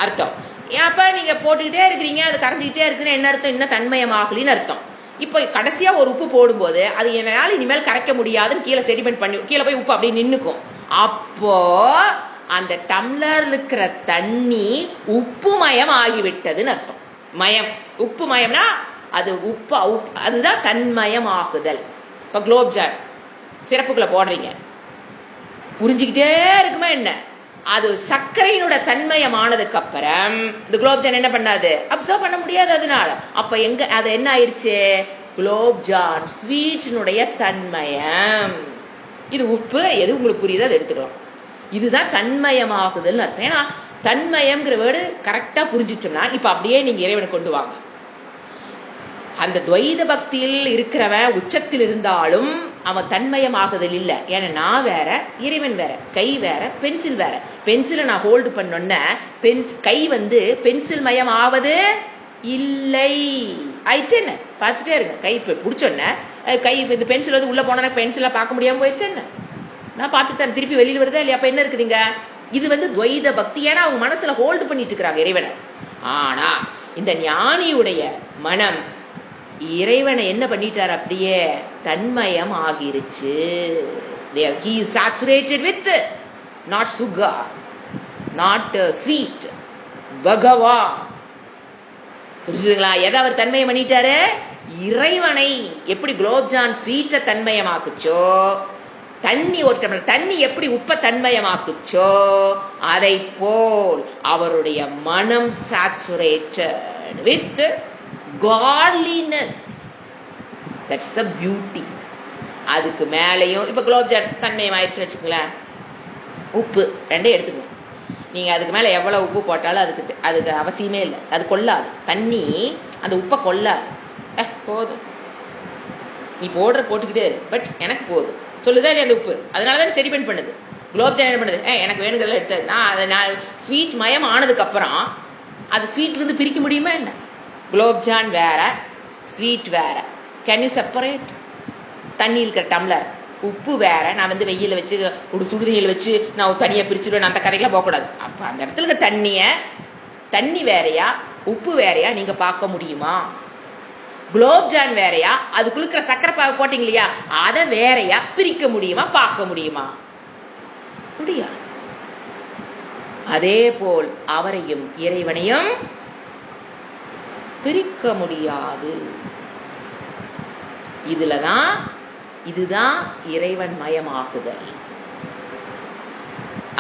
அர்த்தம். அப்ப நீங்க போட்டுக்கிட்டே இருக்கிறீங்க, அது கரைஞ்சிக்கிட்டே இருக்குன்னு என்ன அர்த்தம்? இன்னும் தன்மயம் ஆகலின்னு அர்த்தம். இப்போ கடைசியா ஒரு உப்பு போடும்போது அது என்னால் இனிமேல் கரைக்க முடியாதுன்னு கீழே செடிமெண்ட் பண்ணி கீழே போய் உப்பு அப்படியே நின்னுக்கும். அப்போ அந்த டம்ளர் இருக்கிற தண்ணி உப்புமயம் ஆகிவிட்டதுன்னு அர்த்தம். மயம், உப்பு மயம்னா அது உப்பு, அதுதான் தன்மயம் ஆகுதல். இப்போ குலோப்ஜான் சிறப்புக்குள்ள போடுறீங்க, உறிஞ்சிக்கிட்டே இருக்குமா என்ன? அது சர்க்கரையினோட தன்மயமானதுக்கு அப்புறம் இந்த குலோப்ஜான் என்ன பண்ணாது? அப்சர்வ் பண்ண முடியாது அதனால. அப்ப எங்க அது என்ன ஆயிடுச்சு? குலோப்ஜான் ஸ்வீட்டினுடைய தன்மயம். இது உப்பு, எது உங்களுக்கு புரியுதோ அதை எடுத்துக்கலாம். இதுதான் தன்மயமாகுதல் அர்த்தம். ஏன்னா தன்மயம்ங்கிற வேர்டு கரெக்டா புரிஞ்சிச்சோம்னா இப்ப அப்படியே நீங்க இறைவனை கொண்டு வாங்க. அந்த துவைத பக்தியில் இருக்கிறவன் உச்சத்தில் இருந்தாலும் அவன் தன்மயமாகுதல் இல்லை. ஏன்னா நான் வேற, இறைவன் வேற, கை வேற, பென்சில் வேற. பென்சிலை நான் ஹோல்டு பண்ணோன்ன கை வந்து பென்சில் மயம் ஆவது இல்லை. ஆயிடுச்சு என்ன? பார்த்துட்டே இருங்க. கை பிடிச்சோன்ன கை இந்த பென்சில் வந்து உள்ள போனா பென்சிலை பார்க்க முடியாம போயிடுச்சு என்ன? நான் பார்த்துட்டேன், திருப்பி வெளியில் வருதா இல்லையா? அப்ப என்ன இருக்குதுங்க? இது வந்து துவைத பக்தி. ஏன்னா அவங்க மனசுல ஹோல்டு பண்ணிட்டு இருக்கிறாங்க இறைவனை. ஆனா இந்த ஞானியுடைய மனம் இறைவனை என்ன பண்ணிட்டார்? அப்படியே தன்மயம் ஆகிருச்சு. He is saturated with not sugar, not sweet, பகவான். புரிஞ்சுதுங்களா? எதை அவர் தன்மயம் பண்ணிட்டாரு? இறைவனை. எப்படி குலோப்ஜான் ஸ்வீட்டை தன்மயமாக்குச்சோ, தண்ணி ஒரு டம்ளர் தண்ணி எப்படி உப்ப தன்மயமாக்குச்சோ, அதை போல் அவருடைய மனம் saturated with godliness. That's the beauty. அதுக்கு மேலையும் இப்ப குலோப்ஜான் தன்மயம் ஆயிடுச்சுன்னு வச்சுக்கோங்களேன், உப்பு ரெண்டே எடுத்துக்கணும். நீங்க அதுக்கு மேல எவ்வளவு உப்பு போட்டாலும் அதுக்கு அவசியமே இல்லை, அது கொள்ளாது. தண்ணி அந்த உப்பை கொள்ளாது. போதும் நீ போட்டுக்கிட்டு, பட் எனக்கு போதும் சொல்லுதா இல்லையா? அந்த உப்பு அதனாலதான் செடிமெண்ட் பண்ணுது. குலோப்ஜான் என்ன பண்ணுது, எனக்கு வேணுங்கிறத எடுத்து நான் ஸ்வீட் மயம் ஆனதுக்கு அப்புறம் அது ஸ்வீட்ல இருந்து பிரிக்க முடியுமா என்ன? குலோப்ஜான் வேற, ஸ்வீட் வேற. Can you separate? தண்ணி இருக்கிற டம்ளர், உப்பு வேற. நான் வெயில வச்சு ஒரு சுடுதண்ணியில் வச்சு நான் தனியாக பிரிச்சுடுவேன், அந்த கதைக்கெல்லாம் போகக்கூடாது. அப்போ அந்த இடத்துல இருக்க தண்ணி வேறையா உப்பு வேறையா நீங்க பார்க்க முடியுமா? குலோப்ஜான் வேறையா அதுக்குள்ள இருக்கிற சக்கரை பாகு போட்டீங்க இல்லையா, அதை வேறையா பிரிக்க முடியுமா, பார்க்க முடியுமா? முடியாது. அதே போல் அவரையும் இறைவனையும் பிரிக்க முடியாது. இதுதான் இறைவன் மயமாகுதல்.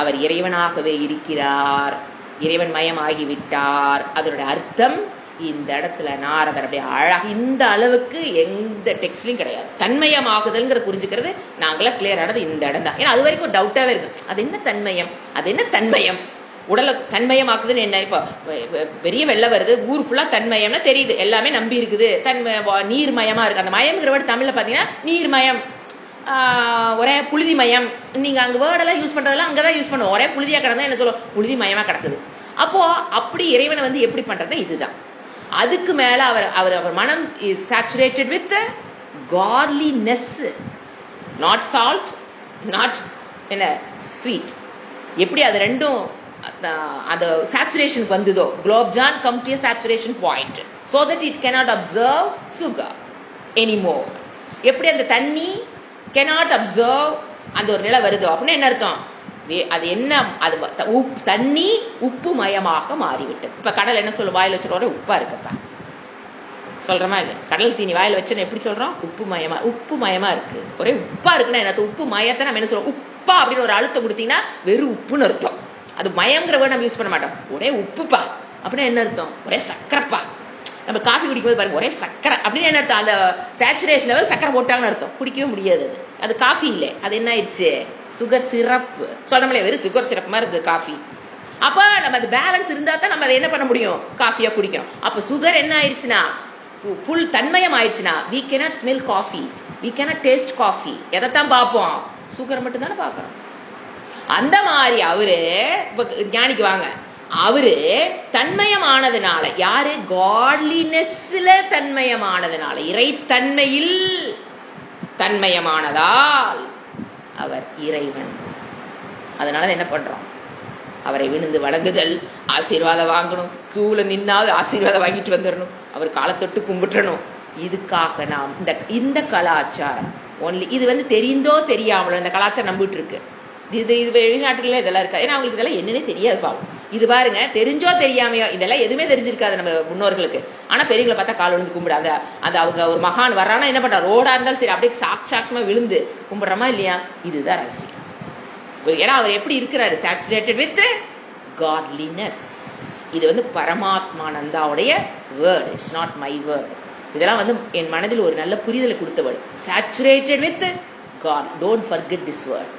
அவர் இறைவனாகவே இருக்கிறார், இறைவன் மயமாகிவிட்டார். அதனுடைய அர்த்தம் இந்த இடத்துல நாரதர் அப்படியே அழகாக இந்த அளவுக்கு எந்த டெக்ஸ்ட்லையும் கிடையாது. தன்மயமாகுதல்ங்கிற புரிஞ்சுக்கிறது நாங்களாம் கிளியர் ஆனது இந்த இடம் தான். ஏன்னா அது வரைக்கும் ஒரு டவுட்டாவே இருக்கு, அது என்ன தன்மயம், அது என்ன தன்மயம், உடலை தன்மயமாக்குதுன்னு என்ன? இப்போ பெரிய வெள்ளம் வருது, ஊர் ஃபுல்லா தன்மயம்னா தெரியுது, எல்லாமே நம்பி இருக்குது. நீர்மயமா இருக்கு. அந்த மயம்ங்கிற வேர்டு தமிழ்ல பாத்தீங்கன்னா நீர்மயம், ஒரே புழுதி மயம். நீங்க அங்க வேர்டெல்லாம் யூஸ் பண்றதெல்லாம் அங்கதான் யூஸ் பண்ணுவோம். ஒரே புழுதியா கிடந்தா என்ன சொல்லுவோம், புழுதி மயமா கிடக்குது. அப்போ அப்படி இறைவனை எப்படி பண்றது? இதுதான். அதுக்கு மேல அவர் மனம் is saturated with godliness, not salt, not என்ன ஸ்வீட். எப்படி அது ரெண்டும் அந்த சேச்சுரேஷனுக்கு வந்ததோ, gulab jamun come to a saturation point so that it cannot observe sugar anymore. எப்படி அந்த தண்ணி cannot observe அந்த ஒரு நிலை வருதோ அப்படின்னு என்ன அர்த்தம்? அது என்ன, அது தண்ணி உப்பு மயமாக மாறிவிட்டது. இப்ப கடல் என்ன சொல்லும், வாயில வச்சுருவோட உப்பா இருக்குப்பா சொல்றமா இல்ல? கடல் தீனி வாயில வச்சுன்னு எப்படி சொல்றோம்? உப்பு மயமா இருக்கு, ஒரே உப்பா இருக்குன்னா என்ன? உப்பு மயத்தை நம்ம என்ன சொல்றோம், உப்பா அப்படின்னு ஒரு அழுத்தம் கொடுத்தீங்கன்னா வெறும் உப்புன்னு அர்த்தம். அது மயங்கிற வேர்டு நம்ம யூஸ் பண்ண மாட்டோம். ஒரே உப்புப்பா அப்படின்னா என்ன அர்த்தம்? ஒரே சக்கரைப்பா. நம்ம காஃபி குடிக்கும்போது பாருங்க, ஒரே சக்கரை அப்படின்னு என்ன அர்த்தம்? அந்த சேச்சுரேஷன் லெவல் சக்கரை போட்டாங்கன்னு அர்த்தம். குடிக்கவே முடியாது. அது காஃபி இல்லை, அது என்ன ஆயிடுச்சு? Sugar syrup. சொல்றோம்ல, வெறும் சுகர் சிரப் மாதிரி இருக்குது காஃபி. அப்ப நம்ம அது பேலன்ஸ் இருந்தா தான் நம்ம அதை என்ன பண்ண முடியும், காஃபியா குடிக்கணும். அப்ப சுகர் என்ன ஆயிடுச்சுன்னா, ஃபுல் தன்மயம் ஆயிடுச்சுன்னா we cannot smell coffee, we cannot taste coffee. எதைத்தான் பார்ப்போம்? சுகர் மட்டும் தானே பார்க்கறோம். அந்த மாதிரி அவரு ஞானிக்கு வாங்க, அவரு தன்மயமானதுனால, யாரு? காட்லினஸ்ல தன்மயமானதுனால, இறைத்தன்மையில் தன்மயமானதால் அவர் இறைவன். அதனால என்ன பண்றோம்? அவரை விழுந்து வணங்குதல், ஆசீர்வாதம் வாங்கணும், கியூல நின்னாவது ஆசீர்வாதம் வாங்கிட்டு வந்துடணும், அவர் காலத்தொட்டு கும்பிட்டுறணும். இதுக்காக நாம் இந்த கலாச்சாரம் ஒன்லி, இது தெரிந்தோ தெரியாமலோ இந்த கலாச்சாரம் நம்பிட்டு இருக்கு. இது வெளிநாட்டுல இதெல்லாம் இருக்கா? ஏன்னா அவங்களுக்கு இதெல்லாம் என்னன்னே தெரியாது பாவம். இது பாருங்க, தெரிஞ்சோ தெரியாமையோ இதெல்லாம் எதுவுமே தெரிஞ்சிருக்காது நம்ம முன்னோர்களுக்கு. ஆனா பெரியவங்களை பார்த்தா கால் விழுந்து கும்பிடாத. அந்த அவங்க ஒரு மகான் வர்றானா என்ன பண்றா, ரோடா இருந்தாலும் சரி அப்படியே சாட்சாட்சமா விழுந்து கும்பிடுறோமா இல்லையா? இதுதான் ரகசியம். ஏன்னா அவர் எப்படி இருக்கிறாரு? Saturated with godliness. இது பரமாத்மானந்தாவுடைய word, it's not my word. இதெல்லாம் என் மனதில் ஒரு நல்ல புரிதலை கொடுத்த word. Saturated with God, don't forget this word.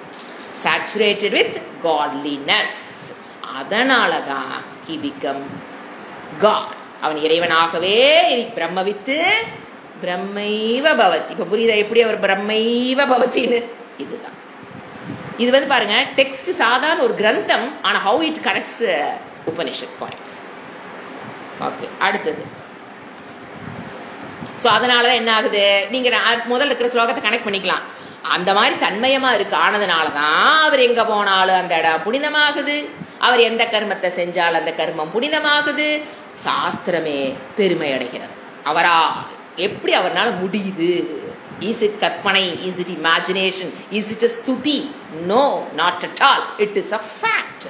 Saturated with godliness. அதனாலதான் he become God. அவன் இறைவனாகவே பிரம்மவித்து பிரம்மைவ பவதி. இப்ப புரியுதா எப்படி அவர் பிரம்மைவ பவத்தின்னு? இதுதான். இது பாருங்க, டெக்ஸ்ட் சாதாரண ஒரு கிரந்தம், ஆனா how it connects Upanishad points. Okay, அடுத்தது. சோ அதனாலதான் என்ன ஆகுது, நீங்க முதல்ல இருக்கிற ஸ்லோகத்தை கனெக்ட் பண்ணிக்கலாம். அந்த மாதிரி தன்மயமா இருக்கு ஆனதுனாலதான் அவர் எங்க போனாலும் அந்த இடம் புனிதமாகுது. அவர் எந்த கர்மத்தை செஞ்சால் அந்த கர்மம் புனிதமாகுது. சாஸ்திரமே பெருமை அடைகிறது. அவரால் எப்படி அவரால் முடியுது? இஸ் இட் கற்பனை? Is it imagination? Is it a ஸ்துதி? No, not at all. It is a fact.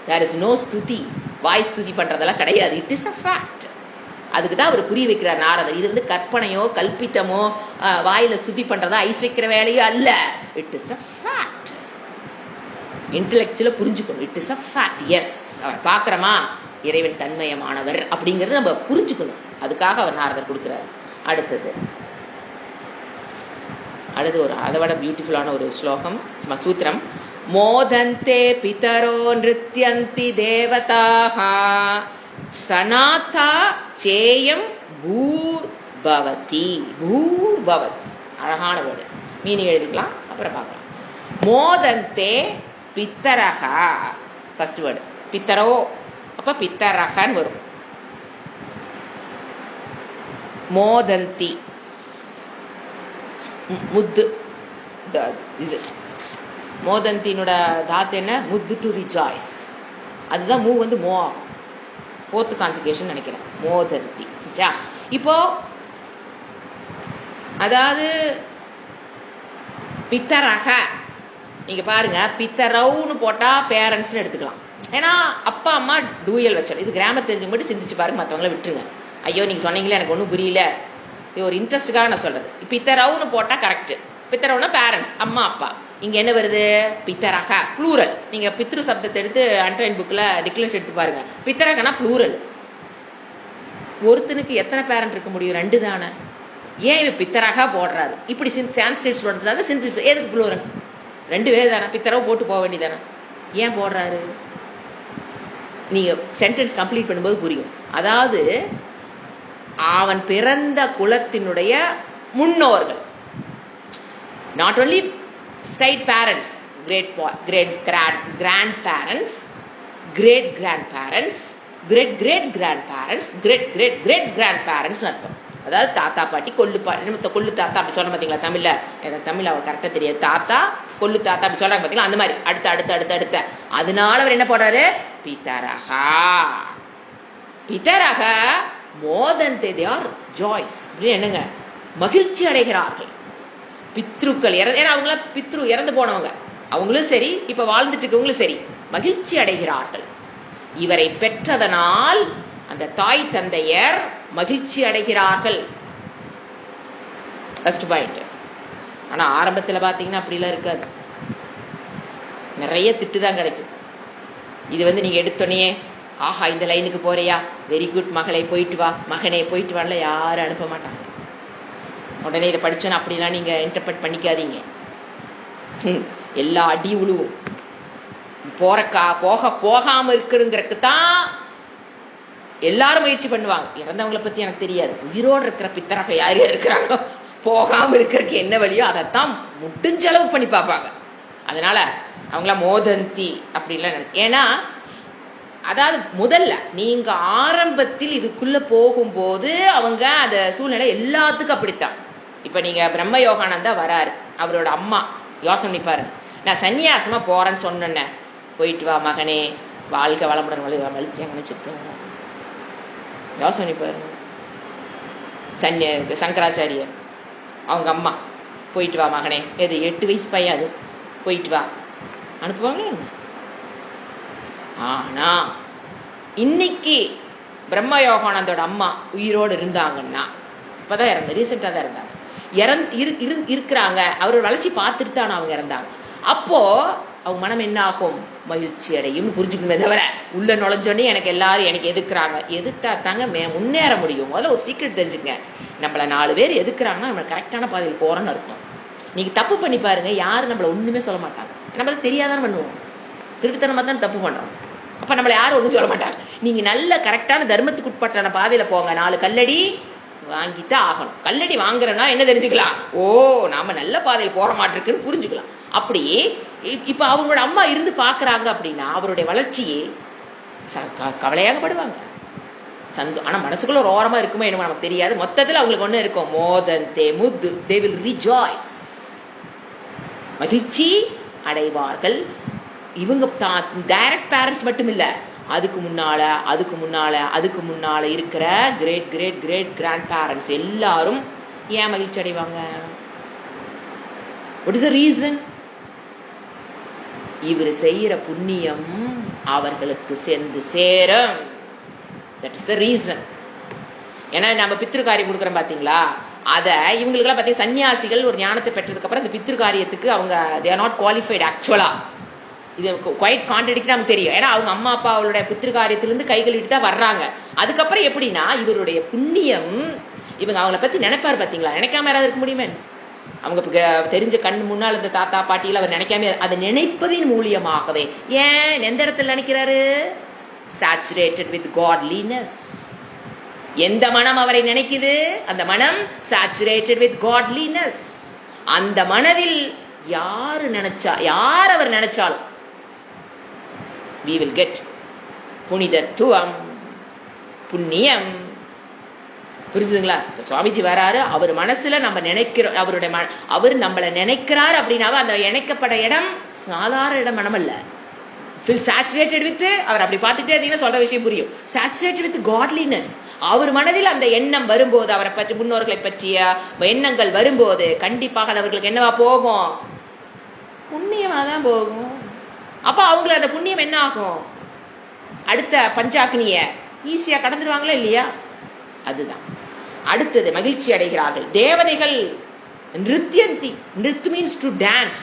there is no ஸ்துதி. வாய் ஸ்துதி பண்றதெல்லாம் கிடையாது. It is a fact. அதுக்கு தான் அவர் புரிய வைக்கிறார் நாரதர். இது கற்பனையோ கல்பித்தமோ வாயில சுத்தி பண்றதா ஐஸ் வைக்கிற வேலையோ அல்ல. It is a fact. இன்டெலெக்சுவலா புரிஞ்சுக்கணும். It is a fact. Yes, அவர் பார்க்கிறோமா, இறைவன் தன்மயமானவர் அப்படிங்கறத நம்ம புரிஞ்சுக்கணும். அதுக்காக அவர் நாரதர் கொடுக்கிறார். அடுத்தது ஒரு அதை விட பியூட்டிஃபுல்லான ஒரு ஸ்லோகம், சூத்திரம். மோதந்தே பிதரோ நிருத்யந்தி தேவதாஹ சனாதா சேயம் பூர்பவதி. பூர்பவதி அழகான வேர்டு, மீனிங் எழுதிக்கலாம், அப்புறம் பார்க்கலாம். மோதந்தே பித்தரகா ஃபர்ஸ்ட் வேர்டு, பித்தரோ, அப்ப பித்தரகன்னு வரும். மோதந்தி முத்து, இது மோதந்தினோட தாத்து என்ன, முத்து டு ரிஜாய்ஸ். அதுதான் மூவ் வந்து மோ ஆகும், ஃபோர்த் கான்ஜுகேஷன் நினைக்கிறேன், மோதந்தி. இப்போ அதாவது பித்தரக நீங்க பாருங்க, பித்தரவுன்னு போட்டா பேரண்ட்ஸ்னு எடுத்துக்கலாம். ஏன்னா அப்பா அம்மா டூயல் வச்சாலும், இது கிராமர் தெரிஞ்சு மட்டும் சிந்திச்சு பாருங்க, மற்றவங்கள விட்டுருங்க. ஐயோ நீங்க சொன்னீங்களே எனக்கு ஒன்றும் புரியல, இது ஒரு இன்ட்ரெஸ்டுக்காக நான் சொல்றது. பித்தரவுன்னு போட்டா கரெக்ட். பித்தரவுனா பேரண்ட்ஸ், அம்மா அப்பா. இங்க என்ன வருது, பித்தரக ப்ளூரல். நீங்க பித்ரு சப்தத்தை எடுத்து அண்டர்லைன் புக்ல டிக்ளரேஷன் எடுத்து பாருங்க, பித்தரகனா ப்ளூரல். ஒருத்தனுக்கு எத்தனை பேரண்ட் இருக்க முடியும், 2 தானே. ஏன் இவ பித்தரகா போடுறாரு, இப்படி சான்ஸ்கிரிட் ஸ்டூடெண்ட்ஸ் சிந்திச்சு எதுக்கு ப்ளூரல், 2 பேர் தானே, பித்தரவு போட்டு போக வேண்டியதானே, ஏன் போடுறாரு? நீங்க சென்டென்ஸ் கம்ப்ளீட் பண்ணும்போது புரியும். அதாவது அவன் பிறந்த குலத்தினுடைய முன்னோர்கள், not only straight parents, grandparents, great grandparents, great great grandparents, great great great grandparents அர்த்தம். அதாவது தாத்தா பாட்டி, கொள்ளு பாட்டி, கொள்ளு தாத்தா அப்படி சொல்ல பார்த்தீங்களா தமிழ்ல, எனக்கு தமிழ் அவர் கரெக்டாக தெரியாது, தாத்தா கொள்ளு தாத்தா அப்படி சொல்றாங்க பார்த்தீங்களா, அந்த மாதிரி அடுத்த அடுத்த அடுத்த அடுத்த. அதனால அவர் என்ன போடுறாரு, பித்தரகா. பித்தரக மோதந்தே, தே ஆர் ஜாய்ஸ், அப்படின்னு என்னங்க, மகிழ்ச்சி அடைகிறார்கள். பித்ருக்கள் ஏன்னா அவங்கள பித்ரு இறந்து போனவங்க, அவங்களும் சரி இப்ப வாழ்ந்துட்டு இருக்கவங்களும் சரி மகிழ்ச்சி அடைகிறார்கள். இவரை பெற்றதனால் அந்த தாய் தந்தையர் மகிழ்ச்சி அடைகிறார்கள். First point. ஆனா ஆரம்பத்துல பாத்தீங்கன்னா அப்படிலாம் இருக்காது, நிறைய திட்டுதான் கிடைக்கும். இது வந்து நீங்க எடுத்தோன்னே ஆஹா இந்த லைனுக்கு போறியா, வெரி குட் மகளே போயிட்டு வா, மகனே போயிட்டு வான்ல யாரும் அனுப்ப மாட்டாங்க. உடனே இதை படிச்சோன்னா அப்படிலாம் நீங்க இன்டர்பிரட் பண்ணிக்காதீங்க. எல்லா அடி உழுவும். போகாம இருக்குங்கிறதுக்கு தான் எல்லாரும் முயற்சி பண்ணுவாங்க. இறந்தவங்களை பத்தி எனக்கு தெரியாது, உயிரோடு இருக்கிற பித்தரக யார் யார் இருக்கிறாங்களோ போகாம இருக்கிறதுக்கு என்ன வழியோ அதைத்தான் முடிஞ்ச அளவு பண்ணி பார்ப்பாங்க. அதனால அவங்கள மோதந்தி அப்படிலாம். ஏன்னா அதாவது முதல்ல நீங்க ஆரம்பத்தில் இதுக்குள்ள போகும்போது அவங்க அந்த சூழ்நிலை எல்லாத்துக்கும் அப்படித்தான். இப்ப நீங்க பிரம்ம யோகானந்தா வராரு, அவரோட அம்மா யோசனை பண்ணிப்பாரு, நான் சன்னியாசமா போறேன்னு சொன்னேன், போயிட்டு வா மகனே, வாழ்க்கை வளமுடன் மலிச்சியாங்கன்னு சொல்லுவாங்க. யோசனை பண்ணிப்பாரு. சங்கராச்சாரியர் அவங்க அம்மா போயிட்டு வா மகனே, எது 8 வயசு பையன், அது போயிட்டு வா அனுப்புவாங்களே. ஆனா இன்னைக்கு பிரம்ம யோகானந்தோட அம்மா உயிரோடு இருந்தாங்கன்னா, இப்பதான் இறந்து ரீசெண்டா தான் இருந்தாங்க, இருக்கிறாங்க, அவரோட வளர்ச்சி பார்த்துட்டு தான் அவங்க இறந்தாங்க. அப்போ அவங்க மனம் என்ன ஆகும், மகிழ்ச்சி அடையும் புரிஞ்சுக்கணுமே தவிர உள்ள நுழைஞ்சோடனே எனக்கு எல்லாரும் எனக்கு எதுக்குறாங்க, எதுத்தா தாங்க முன்னேற முடியும். முதல்ல ஒரு சீக்கிரம் தெரிஞ்சுங்க, நம்மள 4 பேர் எதுக்குறாங்கன்னா நம்ம கரெக்டான பாதையில் போறோன்னு அர்த்தம். நீங்க தப்பு பண்ணி பாருங்க, யாரும் நம்மள ஒண்ணுமே சொல்ல மாட்டாங்க. நம்ம தெரியாதான் பண்ணுவோம், திருட்டுத்தனமா தான் தப்பு பண்றோம். அப்ப நம்மள யாரும் ஒண்ணும் சொல்ல மாட்டாங்க. நீங்க நல்ல கரெக்டான தர்மத்துக்கு உட்பட்டான பாதையில போங்க, 4 கல்லடி வாங்கித்தான் ஆகணும். கல்லடி வாங்குறோம்னா என்ன தெரிஞ்சுக்கலாம், ஓ நாம நல்ல பாதையில் போற மாட்டிருக்குன்னு புரிஞ்சுக்கலாம். அப்படி இப்ப அவங்களோட அம்மா இருந்து பாக்குறாங்க அப்படின்னா அவருடைய வளர்ச்சியே கவலையாகப்படுவாங்க. ஆனா மனசுக்குள்ள ஒரு ஓரமா இருக்குமோ என்னமோ நமக்கு தெரியாது. மொத்தத்துல அவங்களுக்கு ஒண்ணு இருக்கும், மோதந்தே முத்து, they will rejoice, மகிழ்ச்சி அடைவார்கள். இவங்க டைரக்ட் பேரண்ட்ஸ் மட்டும் இல்ல, அதுக்கு முன்னால இருக்கிற great great great grandparents எல்லாரும் ஏன் மகிழ்ச்சி அடைவாங்க? What is the reason? இவர் செய்யற புண்ணியம் அவர்களுக்கு சென்று சேரும். That is the reason. ஏன்னா நம்ம பித்ருக்காரியம் கொடுக்குறோம் பாத்தீங்களா, அத இவங்களுக்கெல்லாம் பார்த்தீங்கன்னா சன்னியாசிகள் ஒரு ஞானத்தை பெற்றதுக்கு அப்புறம் இந்த பித்ருக்காரியத்துக்கு அவங்க they are not qualified ஆக்சுவலா. இது குவைட் கான்ட்ரடிக்ட் நமக்கு தெரியும். ஏன்னா அவங்க அம்மா அப்பா அவளுடைய பித்ருக்காரியத்திலிருந்து கை கழுவிட்டு தான் வர்றாங்க. அதுக்கப்புறம் எப்படின்னா இவருடைய புண்ணியம் இவங்க அவங்கள பத்தி நினைப்பாரு பாத்தீங்களா, நினைக்காம யாராவது இருக்க முடியுமே? அவங்க தெரிஞ்ச கண் முன்னால் இந்த தாத்தா பாட்டியில அவர் நினைக்காம அதை நினைப்பதின் மூலியமாகவே. ஏன் எந்த இடத்துல நினைக்கிறாரு? saturated with godliness. எந்த மனம் அவரை நினைக்குது? அந்த மனம் saturated with godliness. அந்த மனதில் யார் அவர் நினைச்சாலும் we will get புனிதத்துவம், புண்ணியம். புரிஞ்சுதுங்களா? சுவாமிஜி வராரு, அவர் மனசுல நம்ம நினைக்கிறோம், அவர் நம்மளை நினைக்கிறார் அப்படின்னாவா அந்த இணைக்கப்பட்ட இடம் சாதாரண இடம் மனம் அல்ல. ஃபீல் சேச்சுரேட்டட் வித், அவர் அப்படி பார்த்துட்டே இருந்தீங்கன்னா சொல்ற விஷயம் புரியும். Saturated with godliness. அவர் மனதில் அந்த எண்ணம் வரும்போது, அவரை பற்றி முன்னோர்களை பற்றிய எண்ணங்கள் வரும்போது கண்டிப்பாக அது அவர்களுக்கு என்னவா போகும்? புண்ணியமா தான் போகும். அப்ப அவங்களுக்கு அந்த புண்ணியம் என்ன ஆகும்? அடுத்த பஞ்சாக்னிய ஈஸியா கடந்துருவாங்களா இல்லையா? அதுதான் அடுத்தது. மகிழ்ச்சி அடைகிறார்கள் தேவதைகள். நிருத்யந்தி, நிருத் மீன்ஸ் டு டான்ஸ்.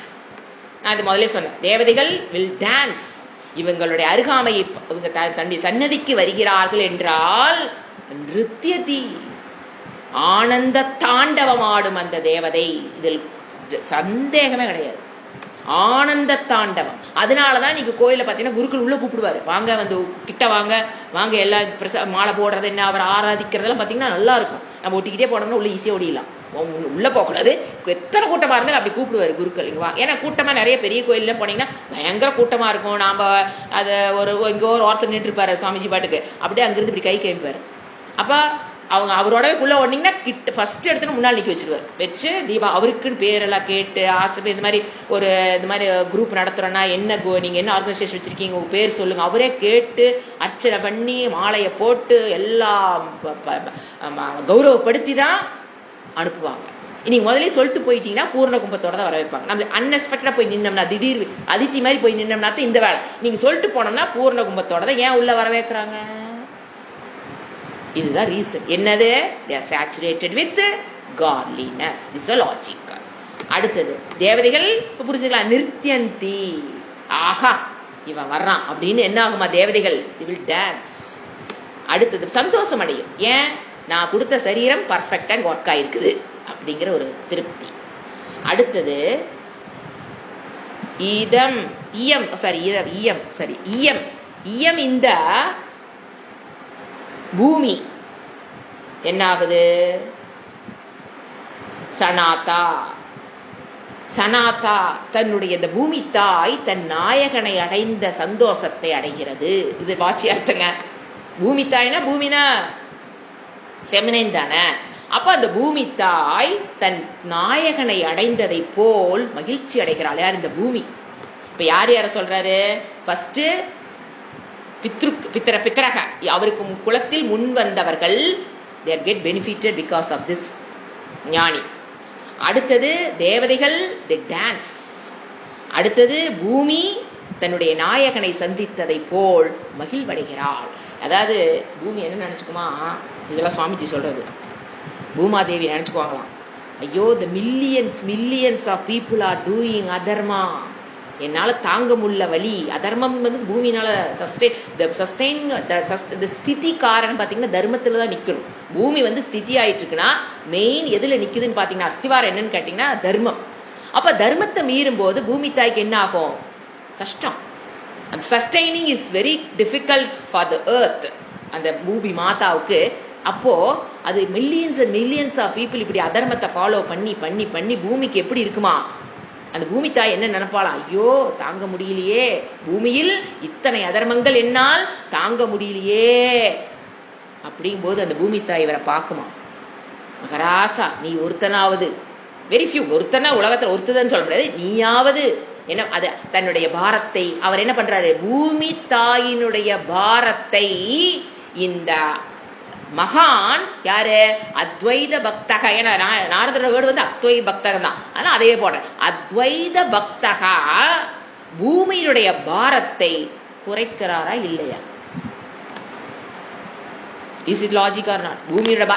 நான் அது முதல்ல சொன்னேன். தேவதைகள் வில் டான்ஸ். இவங்களுடைய அருகாமையை இவங்க தன்னுடைய சன்னதிக்கு வருகிறார்கள் என்றால் நிருத்யதி, ஆனந்த தாண்டவமாடும் அந்த தேவதை. இதில் சந்தேகமே கிடையாது. ஆனந்த தாண்டவம். அதனாலதான் நீங்க கோயில பாத்தீங்கன்னா குருக்கள் உள்ள கூப்பிடுவாரு, வாங்க வந்து கிட்ட வாங்க வாங்க, எல்லாம் மாலை போடுறது என்ன, அவர் ஆராதிக்கிறதெல்லாம் பாத்தீங்கன்னா நல்லா இருக்கும். நம்ம ஒட்டிக்கிட்டே போனோம்னா உள்ள ஈஸியா ஓடிடலாம். உள்ள போகக்கூடாது. எத்தனை கூட்டமா இருந்தாலும் அப்படி கூப்பிடுவாரு குருக்கள். ஏன்னா கூட்டமா நிறைய பெரிய கோயில்ல போனீங்கன்னா பயங்கர கூட்டமா இருக்கும். நாம அதை இங்க ஒருத்தர் நின்று இருப்பாரு சுவாமிஜி பாட்டுக்கு, அப்படியே அங்கிருந்து இப்படி கை கைப்பாரு. அப்ப அவங்க அவரோடவே உள்ள ஓடினீங்கன்னா கிட்ட ஃபர்ஸ்ட் எடுத்துன்னு முன்னாள் நிக்க வச்சிருவாரு. வச்சு தீபா அவருக்குன்னு பேரெல்லாம் கேட்டு ஆசை, இந்த மாதிரி இந்த மாதிரி குரூப் நடத்துறோன்னா என்ன நீங்க என்ன ஆர்கனைசேஷன் வச்சிருக்கீங்க, உங்க பேர் சொல்லுங்க, அவரே கேட்டு அர்ச்சனை பண்ணி மாலையை போட்டு எல்லாம் கௌரவப்படுத்தி தான் அனுப்புவாங்க. நீங்க முதலே சொல்லிட்டு போயிட்டீங்கன்னா பூர்ண கும்பத்தோட தான் வர வைப்பாங்க. நம்ம அன்எக்ஸ்பெக்டடா போய் நின்னோம்னா, திடீர் அதித்தி மாதிரி போய் நின்னோம்னா இந்த வேலை. நீங்க சொல்லிட்டு போனோம்னா பூர்ண கும்பத்தோட தான் ஏன் உள்ள வர வைக்கிறாங்க. இதுதான் ரீசன். என்னது? they are saturated with godliness. this is logic. அடுத்தது தேவதைகள் இப்ப புரிஞ்சுக்கலாம். நிருத்யந்தி, ஆஹா இவன் வர்றான் அப்படின்னு என்ன ஆகுமா? தேவதைகள் they will dance. அடுத்தது சந்தோஷம் அடையும். ஏன்? நான் கொடுத்த சரீரம் பர்ஃபெக்டா ஒர்க் ஆயிருக்குது அப்படிங்கிற ஒரு திருப்தி. அடுத்தது இதம் இயம் இயம் இயம் இந்த பூமி என்ன ஆகுது? சனாதா சனாதா தன்னுடைய இந்த பூமி தாய் தன் நாயகனை அடைந்த சந்தோஷத்தை அடைகிறது. இது வாட்சி அர்த்தங்க. பூமி தாய்னா பூமினா ஃபெமினைன் தானே. அப்ப அந்த பூமி தாய் தன் நாயகனை அடைந்ததை போல் மகிழ்ச்சி அடைகிறாள். யார்? இந்த பூமி. இப்ப யார் யார சொல்றாரு? ஃபர்ஸ்ட் பித்ரக, அவருக்கு குலத்தில் முன் வந்தவர்கள் they get benefited because of this ஞானி. அடுத்தது தேவதைகள் they dance. அடுத்தது பூமி தன்னுடைய நாயகனை சந்தித்ததை போல் மகிழ்வடைகிறாள். அதாவது பூமி என்ன நினைச்சுக்குமா? இதெல்லாம் சுவாமிஜி சொல்றது. பூமாதேவி நினைச்சுக்குவாங்களாம், ஐயோ the millions of people are doing adharma, என்னால தாங்க முடியல வலி. அதர்மம் வந்து பூமினால ஸ்திதி காரணம் பாத்தீங்கன்னா தர்மத்துல தான் நிக்கணும். பூமி வந்து ஸ்திதி ஆயிட்டு இருக்குன்னா மெயின் எதுல நிக்குதுன்னு பாத்தீங்கன்னா அஸ்திவாரம் என்னன்னு கேட்டீங்கன்னா தர்மம். அப்ப தர்மத்தை மீறும் போது பூமி தாய்க்கு என்ன ஆகும்? கஷ்டம். அந்த sustaining is very difficult for the earth, அந்த பூமி மாதாவுக்கு. அப்போ அது மில்லியன்ஸ் ஆஃப் பீப்புள் இப்படி அதர்மத்தை ஃபாலோ பண்ணி பண்ணி பண்ணி பூமிக்கு எப்படி இருக்குமா? அந்த பூமி தாய் என்ன நினைப்பாளா? ஐயோ தாங்க முடியலையே, பூமியில் இத்தனை அதர்மங்கள் என்னால் தாங்க முடியலையே. அப்படிங்கும் போது அந்த பூமி தாய் இவரை பார்க்குமா, மகராசா நீ ஒருத்தனாவது, வெரி ஃபியூ, ஒருத்தனா உலகத்துல ஒருத்ததான் சொல்ல முடியாது, நீயாவது என்ன அது தன்னுடைய பாரத்தை அவர் என்ன பண்றாரு? பூமி தாயினுடைய பாரத்தை இந்த மகான் யாரு? அத்வைத பக்தக. ஏன்னா நாரதரோட வேர்டு வந்து அத்வைத பக்தகம் தான். ஆனா அதே போல அத்வைத பக்தகா பூமியினுடைய பாரத்தை குறைக்கிறாரா இல்லையா? Is it logic or not? பூமியோட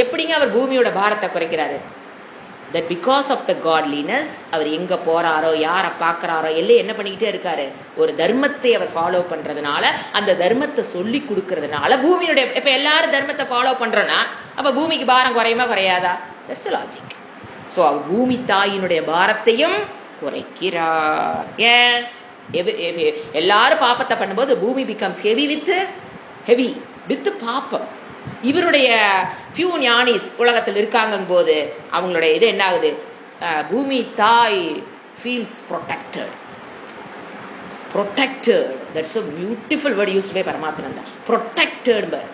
எப்படிங்க அவர் பூமியோட பாரத்தை குறைக்கிறாரு? that because of the godliness அவர் எங்க போறாரோ யாரை பார்க்கறாரோ எல்லாம் என்ன பண்ணிக்கிட்டே இருக்காரு? ஒரு தர்மத்தை அவர் ஃபாலோ பண்றதுனால, அந்த தர்மத்தை சொல்லி கொடுக்கறதுனால பூமியுடைய இப்ப எல்லாரும் தர்மத்தை ஃபாலோ பண்றோம்னா அப்ப பூமிக்கு பாரம் குறையுமா குறையாதா? that's the logic. so அவர் பூமி தாயினுடைய பாரத்தையும் குறைக்கிறார். ஏன்? எல்லாரும் பாப்பத்தை பண்ணும்போது பூமி becomes heavy with பாப்பம். இவருடைய பியூ ஞானிஸ் உலகத்தில் இருக்காங்க போது அவங்களுடைய இது என்ன ஆகுது? பூமி தாய் feels protected. protected. That's a beautiful word used by Paramatmananda. Protected by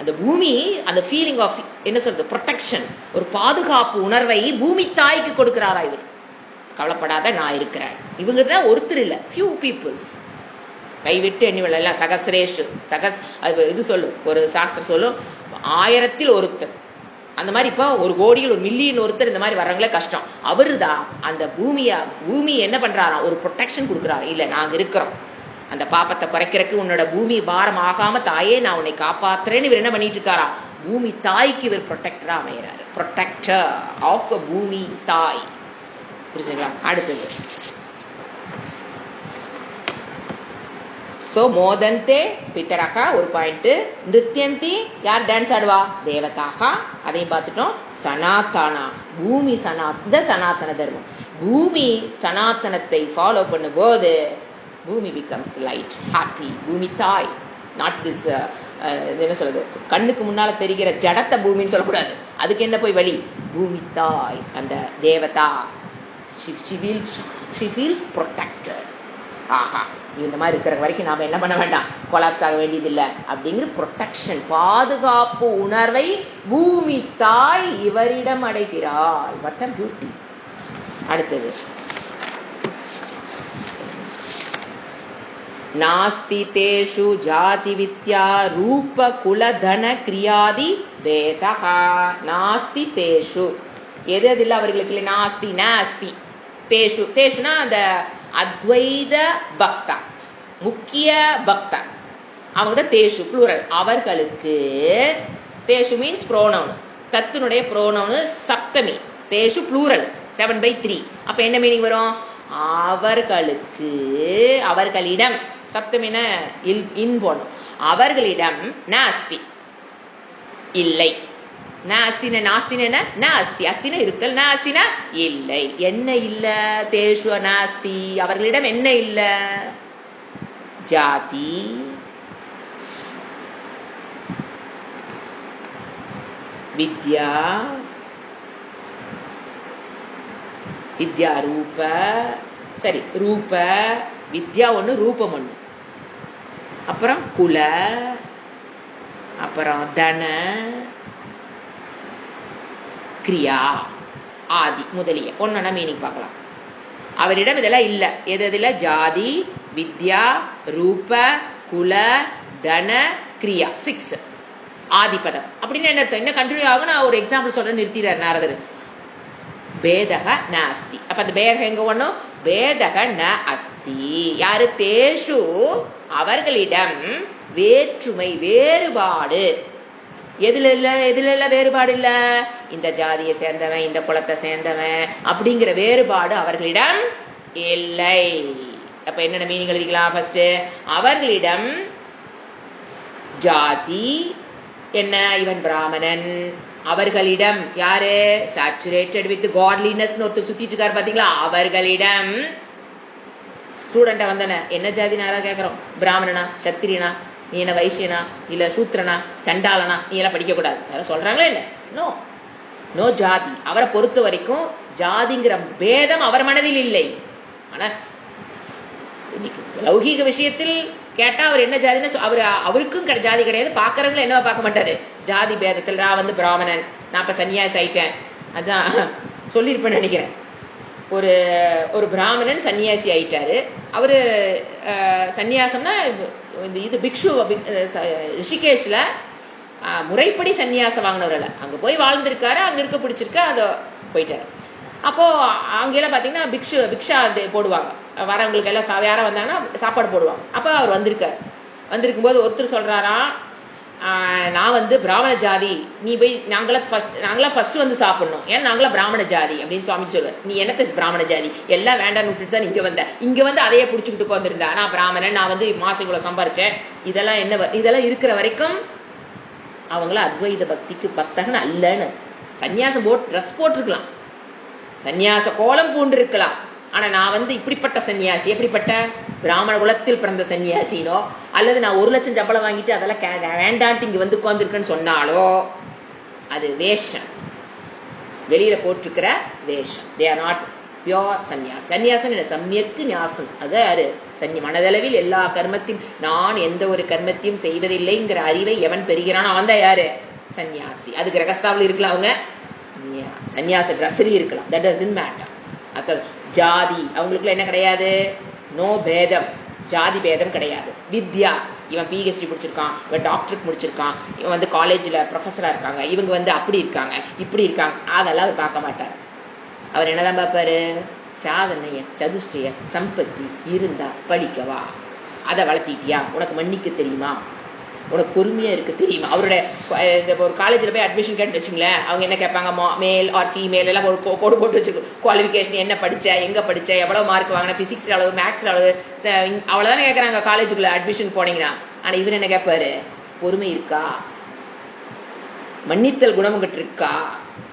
அந்த பூமி, அந்த ஃபீலிங் ஆஃப் என்ன சொல்றது, ப்ரொடெக்ஷன், ஒரு பாதுகாப்பு உணர்வை பூமி தாய்க்கு கொடுக்கிறாரா இவர். கவலைப்படாத, நான் இருக்கிறேன். இவங்க தான் ஒருத்தர் இல்லை, ஃபியூ பீப்புள்ஸ். கைவிட்டு எண்ணிவள் எல்லாம் சகசிரேஷு, இது சொல்லும், ஒரு சாஸ்திரம் சொல்லும், 1000 ஒருத்தர். அந்த மாதிரி இப்போ 1 கோடியில் 1 மில்லியன் ஒருத்தர் இந்த மாதிரி வர்றவங்களே கஷ்டம். அவரு தான் அந்த பூமி என்ன பண்றாராம், ஒரு ப்ரொடெக்ஷன் கொடுக்குறாரு. இல்லை, நாங்கள் இருக்கிறோம், அந்த பாப்பத்தை குறைக்கிறதுக்கு உன்னோட பூமி பாரம் ஆகாம தாயே நான் உன்னை காப்பாத்துறேன்னு இவர் என்ன பண்ணிட்டு இருக்காரா, பூமி தாய்க்கு இவர் ப்ரொடெக்டரா அமைகிறாரு. ப்ரொடெக்டர் ஆஃப் பூமி தாய். புரிஞ்சுங்களா? அடுத்தது ஸோ மோதந்தே பித்தரகா ஒரு பாயிண்ட். நிருத்தியந்தி யார் டான்ஸ் ஆடுவா, தேவதாகா, அதையும் பார்த்துட்டோம். சனாத்தனா பூமி, சனாத்தன தர்மம். பூமி சனாத்தனத்தை ஃபாலோ பண்ணும்போது பூமி பிகம்ஸ் லைட், ஹாப்பி. பூமி தாய், நாட் திஸ் என்ன சொல்றது, கண்ணுக்கு முன்னால தெரிகிற ஜடத்த பூமின்னு சொல்லக்கூடாது. அதுக்கு என்ன போய் வழி, பூமி தாய், அந்த தேவதா. she feels protected. ஆஹா, இந்த மாதிரி இருக்கிற வரைக்கும் நாம என்ன பண்ண வேண்டாம், கொலாப்ஸ் ஆக வேண்டியதில்லை அப்படிங்கிற ப்ரொடெக்ஷன், பாதுகாப்பு உணர்வை பூமி தாய் இவரிடம் அடைகிறாள். What a beauty. அடுத்தது நாஸ்தி தேஷு ஜாதி வித்யா ரூப குல தன கிரியாதி பேதஹா. நாஸ்தி தேஷு, எது அதில் அவர்களுக்கு இல்லை, நாஸ்தி நாஸ்தி. தேஷு, தேஷுனா அந்த அத்வைத பக்தா, முக்கிய பக்தா, அவங்க தான் தேஷு ப்ளூரல். அவர்களுக்கு, தேஷு மீன்ஸ் ப்ரோனவுன், தத்துனுடைய ப்ரோனவுன் சப்தமி, தேஷு ப்ளூரல் 7/3. அப்ப என்ன மீனிங் வரும், அவர்களுக்கு, அவர்களிடம், சப்தமின இன் போனும், அவர்களிடம் நாஸ்தி இல்லை. நாஸ்தின, நாஸ்தின என்ன, நாஸ்தி, அஸ்தின இருக்கல், நாஸ்தினா இல்லை. என்ன இல்ல, தேஷு நாஸ்தி, அவர்களிடம் என்ன இல்ல, ஜாதி, வித்யா, வித்யா ரூப, சரி ரூப வித்யா ஒன்று, ரூபம் ஒன்று, அப்புறம் குல, அப்புறம் தன, கிரியா, ஆதி முதலிய ஒன்னா மீனிங் பார்க்கலாம். அவரிடம் இதெல்லாம் இல்லை. எது எதுல, ஜாதி, வித்யா, ரூப, குல, தன, கிரியா, 6 ஆதிபதம். அப்படின்னு என்ன அர்த்தம், என்ன கண்டினியூ ஆகும். நான் ஒரு எக்ஸாம்பிள் சொல்றேன், நிறுத்திடுறார் நாரதர். பேதக ந அஸ்தி. அப்ப அந்த பேதக எங்க ஒண்ணும், பேதக ந அஸ்தி. யாரு, தேஷு அவர்களிடம் வேற்றுமை, வேறுபாடு. எதுல இல்ல, எதுல இல்ல வேறுபாடு இல்ல, இந்த ஜாதியை சேர்ந்தவன், இந்த குலத்தை சேர்ந்தவன் அப்படிங்கிற வேறுபாடு அவர்களிடம் இல்லை. அப்ப என்னென்ன மீனிங் எழுதிக்கலாம், ஃபர்ஸ்ட் அவர்களிடம் ஜாதி என்ன, இவன் பிராமணன். அவர்களிடம் யாரு, சாச்சுரேட்டட் வித் காட்லினஸ் ஒருத்தர் சுத்திட்டு இருக்காரு பாத்தீங்களா, அவர்களிடம். ஸ்டூடெண்ட வந்தன, என்ன ஜாதி நாரா கேட்கிறோம், பிராமணனா, சத்திரியனா, நீ என்ன வைசியனா, இல்ல சூத்திரனா, சண்டாளனா, நீ எல்லாம் படிக்க கூடாது யாரும் சொல்றாங்களே இல்ல. நோ, நோ ஜாதி. அவரை பொறுத்த வரைக்கும் ஜாதிங்கிற பேதம் அவர் மனதில் இல்லை. ஆனா லௌகீக விஷயத்தில் கேட்டா அவர் என்ன ஜாதின்னு அவருக்கும் ஜாதி கிடையாது. பாக்குறவங்களும் என்னவா பார்க்க மாட்டாரு, ஜாதி பேதத்தில் நான் வந்து பிராமணன், நான் இப்ப சன்னியாசி ஆயிட்டேன். அதான் சொல்லியிருப்பேன்னு நினைக்கிறேன். ஒரு பிராமணன் சன்னியாசி ஆயிட்டாரு. அவரு சன்னியாசம்னா இது பிக்ஷு, ரிஷிகேஷ்ல முறைப்படி சன்னியாசம் வாங்கினவர்ல அங்க போய் வாழ்ந்திருக்காரு. அங்க இருக்க பிடிச்சிருக்க அதை போயிட்டாரு. அப்போ அங்கெல்லாம் பாத்தீங்கன்னா பிக்ஷா போடுவாங்க, வரவங்களுக்கு எல்லாம் யாரும் வந்தாங்கன்னா சாப்பாடு போடுவாங்க. அப்ப அவர் வந்திருக்கும் போது ஒருத்தர் சொல்றாராம், நான் வந்து பிராமண ஜாதி, நீ போய் நாங்களாம் ஃபர்ஸ்ட் வந்து சாப்பிடணும், ஏன்னா நாங்களாம் பிராமண ஜாதி அப்படின்னு சுவாமி சொல்லுவார். நீ என்னத்த பிராமண ஜாதி, எல்லாம் வேண்டாம்னு விட்டுட்டு தான் இங்க வந்து அதையே பிடிச்சிக்கிட்டு வந்திருந்தா, நான் பிராமணன், நான் வந்து மாசம் இவ்வளவு சம்பாரிச்சேன், இதெல்லாம் இருக்கிற வரைக்கும் அவங்கள அத்வைத பக்திக்கு பக்தகன் அல்லன்னு. சன்னியாசம் ட்ரெஸ் போட்டிருக்கலாம், சன்னியாச கோலம் பூண்டு இருக்கலாம். ஆனா நான் வந்து இப்படிப்பட்ட சன்னியாசி, எப்படிப்பட்ட பிராமண குலத்தில் பிறந்த சன்னியாசினோ, அல்லது நான் 1 லட்சம் சம்பளம் வாங்கிட்டு அதெல்லாம் வேண்டான்ட்டு இங்க வந்து உட்கார்ந்துருக்கேன்னு சொன்னாலோ அது வேஷம், வெளியில போட்டிருக்கிற வேஷம். தே ஆர் நாட் பியோர் சன்னியாசி. சன்னியாசன் என்ன? சமயக்கு ஞாசம். அது மனதளவில் எல்லா கர்மத்தையும், நான் எந்த ஒரு கர்மத்தையும் செய்வதில்லைங்கிற அறிவை எவன் பெறுகிறானோ அவன் தான் யாரு? சன்னியாசி. அது கிரகஸ்தாவில் இருக்கலாம், அவங்க சன்னியாச ட்ரெஸ்ஸரி இருக்கலாம், தட் டசன்ட் மேட்டர். அத்த ஜாதி அவங்களுக்குள்ள என்ன கிடையாது? நோ பேதம், ஜாதி பேதம் கிடையாது. வித்யா, இவன் பிஹெச்டி முடிச்சிருக்கான், இவன் டாக்டருக்கு முடிச்சிருக்கான், இவன் வந்து காலேஜில் ப்ரொஃபஸராக இருக்காங்க, இவங்க வந்து அப்படி இருக்காங்க இப்படி இருக்காங்க, அதெல்லாம் அவர் பார்க்க மாட்டார். அவர் என்னதான் பார்ப்பாரு? சாதனைய சதுஷ்டய சம்பத்தி இருந்தா படிக்கவா, அதை வளர்த்திட்டியா, உனக்கு மன்னிக்க தெரியுமா, உனக்கு பொறுமையா இருக்கு தெரியுமா. அவருடைய ஒரு காலேஜில் போய் அட்மிஷன் கேட்டு வச்சுங்களேன், அவங்க என்ன கேட்பாங்க? மேல் ஆர் ஃபீமேல் எல்லாம் ஒரு கோடு போட்டு வச்சுருக்கோம். குவாலிஃபிகேஷன் என்ன படிச்ச, எங்கே படிச்ச, எவ்வளோ மார்க் வாங்கின, ஃபிசிக்ஸ் அளவு, மேக்ஸ் அளவு, அவ்வளோதானே கேட்குறாங்க காலேஜுக்குள்ள அட்மிஷன் போனீங்கன்னா. ஆனால் இவர் என்ன கேட்பாரு? பொறுமை இருக்கா, மன்னித்தல் குணம் கிட்ட இருக்கா.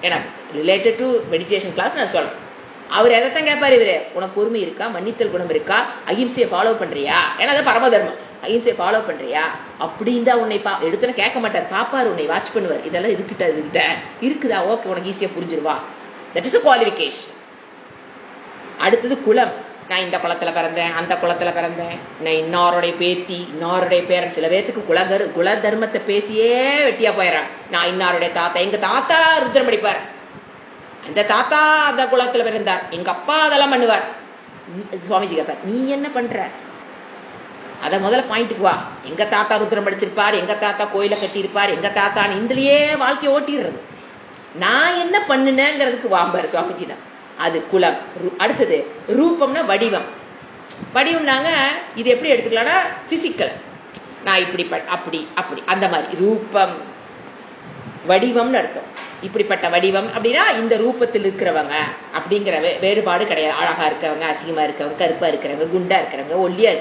ஏன்னா ரிலேட்டட் டு மெடிடேஷன் கிளாஸ் நான் சொல்றேன். அவர் எதைத்தான் கேட்பாரு இவரு? உனக்கு பொறுமை இருக்கா, மன்னித்தல் குணம் இருக்கா, அகிம்சையை ஃபாலோ பண்றியா, ஏன்னா அது பரமதர்மம், அகிம்சையை ஃபாலோ பண்றியா அப்படின்னு தான் உன்னை எடுத்துன்னு கேட்க மாட்டார், பாப்பாரு, உன்னை வாட்ச் பண்ணுவார். இதெல்லாம் இதுகிட்ட இருக்குதா, ஓகே உனக்கு ஈஸியா புரிஞ்சிருவா. That is a qualification. அடுத்தது குலம். நான் இந்த குளத்துல பிறந்தேன், அந்த குளத்துல பிறந்தேன், நான் இன்னாருடைய பேத்தி, இன்னாருடைய பேரன். சில பேர்த்துக்கு குல தர்மத்தை பேசியே வெட்டியா போயிடறாங்க. நான் இன்னாருடைய தாத்தா, எங்க தாத்தா ருத்ரம் படிப்பார், அந்த தாத்தா அந்த குளத்துல பிறந்தார், எங்க அப்பா அதெல்லாம் பண்ணுவார். சுவாமிஜி கேட்பார், நீ என்ன பண்ற? அத முதல்ல பாயிண்ட்டுக்கு வா. எங்க தாத்தா ருத்ரம் படிச்சிருப்பார், எங்க தாத்தா கோயில கட்டியிருப்பார், எங்க தாத்தா இதுலயே வாழ்க்கையை ஓட்டிடுறது. நான் என்ன பண்ணுனேங்கிறதுக்கு வாம்பார் சுவாமிஜி தான். அது குலம். அடுத்தது ரூபம்னா வடிவம். வடிவம்னாங்க இது எப்படி எடுத்துக்கலாம்னா பிசிக்கல், நான் இப்படி அப்படி அப்படி அந்த மாதிரி ரூபம் வடிவம்னு அர்த்தம். இப்படிப்பட்ட வடிவம் அப்படின்னா இந்த ரூபத்தில் இருக்கிறவங்க அப்படிங்கிற வேறுபாடு கிடையாது. அழகா இருக்கிறவங்க, அசிங்கமா இருக்கிறவங்க, கருப்பா இருக்கிறவங்க, குண்டா இருக்கிறவங்க, ஒல்லியா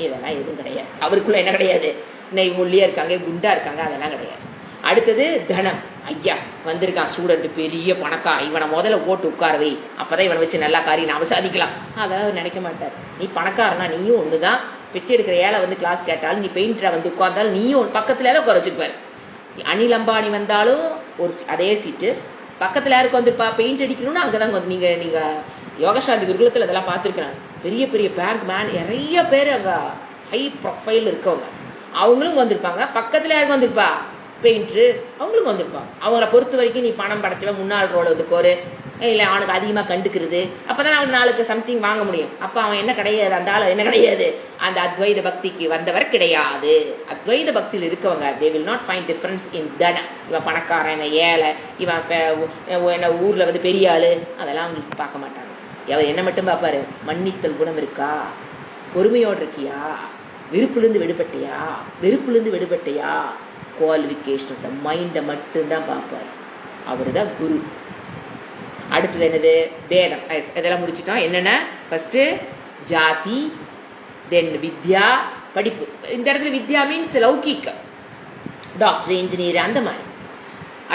இதெல்லாம் எதுவும் கிடையாது. அவருக்குள்ள என்ன கிடையாது? இன்னும் ஒல்லியா இருக்காங்க, குண்டா இருக்காங்க, அதெல்லாம் கிடையாது. அடுத்தது தனம். ஐயா வந்திருக்கான் ஸ்டூடெண்ட், பெரிய பணக்கார, இவனை முதல்ல ஓட்டு உட்காரவை, அப்பதான் இவனை வச்சு நல்லா காரியம் நாம சாதிக்கலாம். அதாவது நினைக்க மாட்டார். நீ பணக்காரனா நீயும் ஒண்ணுதான், பிச்சை எடுக்கிற ஏழை வந்து கிளாஸ் கேட்டாலும், நீ பெயிண்டரா வந்து உட்கார்ந்தாலும் நீயும் பக்கத்துல குறை வச்சுருப்பாரு. அனில் அம்பானி வந்தாலும் ஒரு அதே சீட்டு பக்கத்துல யாருக்கு வந்திருப்பா, பெயிண்ட் அடிக்கணும்னு அங்கதான் வந்து நீங்க யோகசாந்தி குருகுலத்துல அதெல்லாம் பார்த்துருக்கிறாங்க. பெரிய பெரிய பேங்க் மேன் நிறைய பேர் அங்க ஹை ப்ரொஃபைல் இருக்கவங்க, அவங்களும் வந்திருப்பாங்க. பக்கத்துல யாருக்கு வந்திருப்பா, பெயிண்டரு, அவங்களும் வந்திருப்பாங்க. அவங்கள பொறுத்த வரைக்கும் நீ பணம் படைச்சவன் முன்னாள் ரோல் ஒதுக்கோரு, இல்லை அவனுக்கு அதிகமாக கண்டுக்கிறது, அப்பதான் அவன் நாளுக்கு சம்திங் வாங்க முடியும். அப்போ அவன் என்ன கிடையாது, அந்த ஆள் என்ன கிடையாது, அந்த அத்வைத பக்திக்கு வந்தவர் கிடையாது. அத்வைத பக்தியில் இருக்கவங்க they will not find difference in தன. இவன் பணக்காரன், ஏழை, இவன் என்ன ஊர்ல வந்து பெரிய ஆளு, அதெல்லாம் அவங்களுக்கு பார்க்க மாட்டாங்க. அவர் என்ன மட்டும் பார்ப்பாரு? மன்னித்தல் குணம் இருக்கா, பொறுமையோடு இருக்கியா, விருப்புலேருந்து விடுபட்டியா, குவாலிஃபிகேஷன் மைண்டை மட்டும்தான் பார்ப்பார். அவரு தான் குரு. அடுத்தது என்னது? வேதம். இதெல்லாம் முடிச்சுட்டோம். என்னென்ன? ஃபர்ஸ்ட் ஜாதி, தென் வித்யா, படிப்பு. இந்த இடத்துல வித்யா மீன்ஸ் லௌகிக், டாக்டர், இன்ஜினியர் அந்த மாதிரி.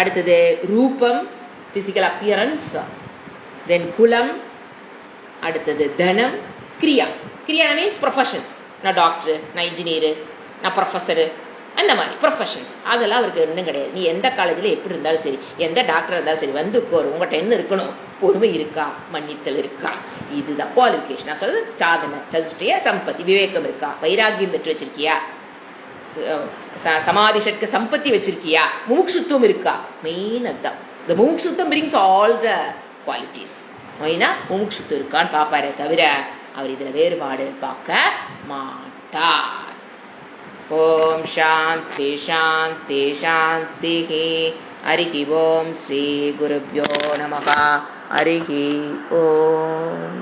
அடுத்தது ரூபம், பிசிக்கல் அப்பியரன்ஸ், தென் குலம், அடுத்தது தனம், கிரியா. கிரியா மீன்ஸ் ப்ரொஃபஷன்ஸ். நான் டாக்டர், நான் இன்ஜினியரு, நான் ப்ரொஃபஸரு, அந்த மாதிரி ப்ரொஃபஷன்ஸ். அதெல்லாம் அவருக்கு ஒன்றும் கிடையாது. நீ எந்த காலேஜில் எப்படி இருந்தாலும் சரி, எந்த டாக்டர் இருந்தாலும் சரி, வந்து உட்காரு, உங்கள்கிட்ட என்ன இருக்கணும், பொறுமை இருக்கா, மன்னித்தல் இருக்கா, இதுதான் குவாலிஃபிகேஷன். நான் சொல்றது சாதனை சதுஷ்டய சம்பத்தி, விவேகம் இருக்கா, வைராகியம் பெற்று வச்சிருக்கியா, சமாதி ஷட்க சம்பத்தி வச்சிருக்கியா, முமுட்சுத்துவம் இருக்கா. மெயின் அதுதான். இந்த முமுட்சுத்துவம் brings all the qualities. மெயினா முமுட்சுத்துவம் இருக்கான்னு பார்ப்பாரே தவிர அவர் இதுல வேறுபாடு பார்க்க மாட்டார். ஓம் சாந்தி சாந்தி சாந்தி. ஹரி ஓம் ஸ்ரீ குருப்யோ நமஹ. ஹரி ஓம்.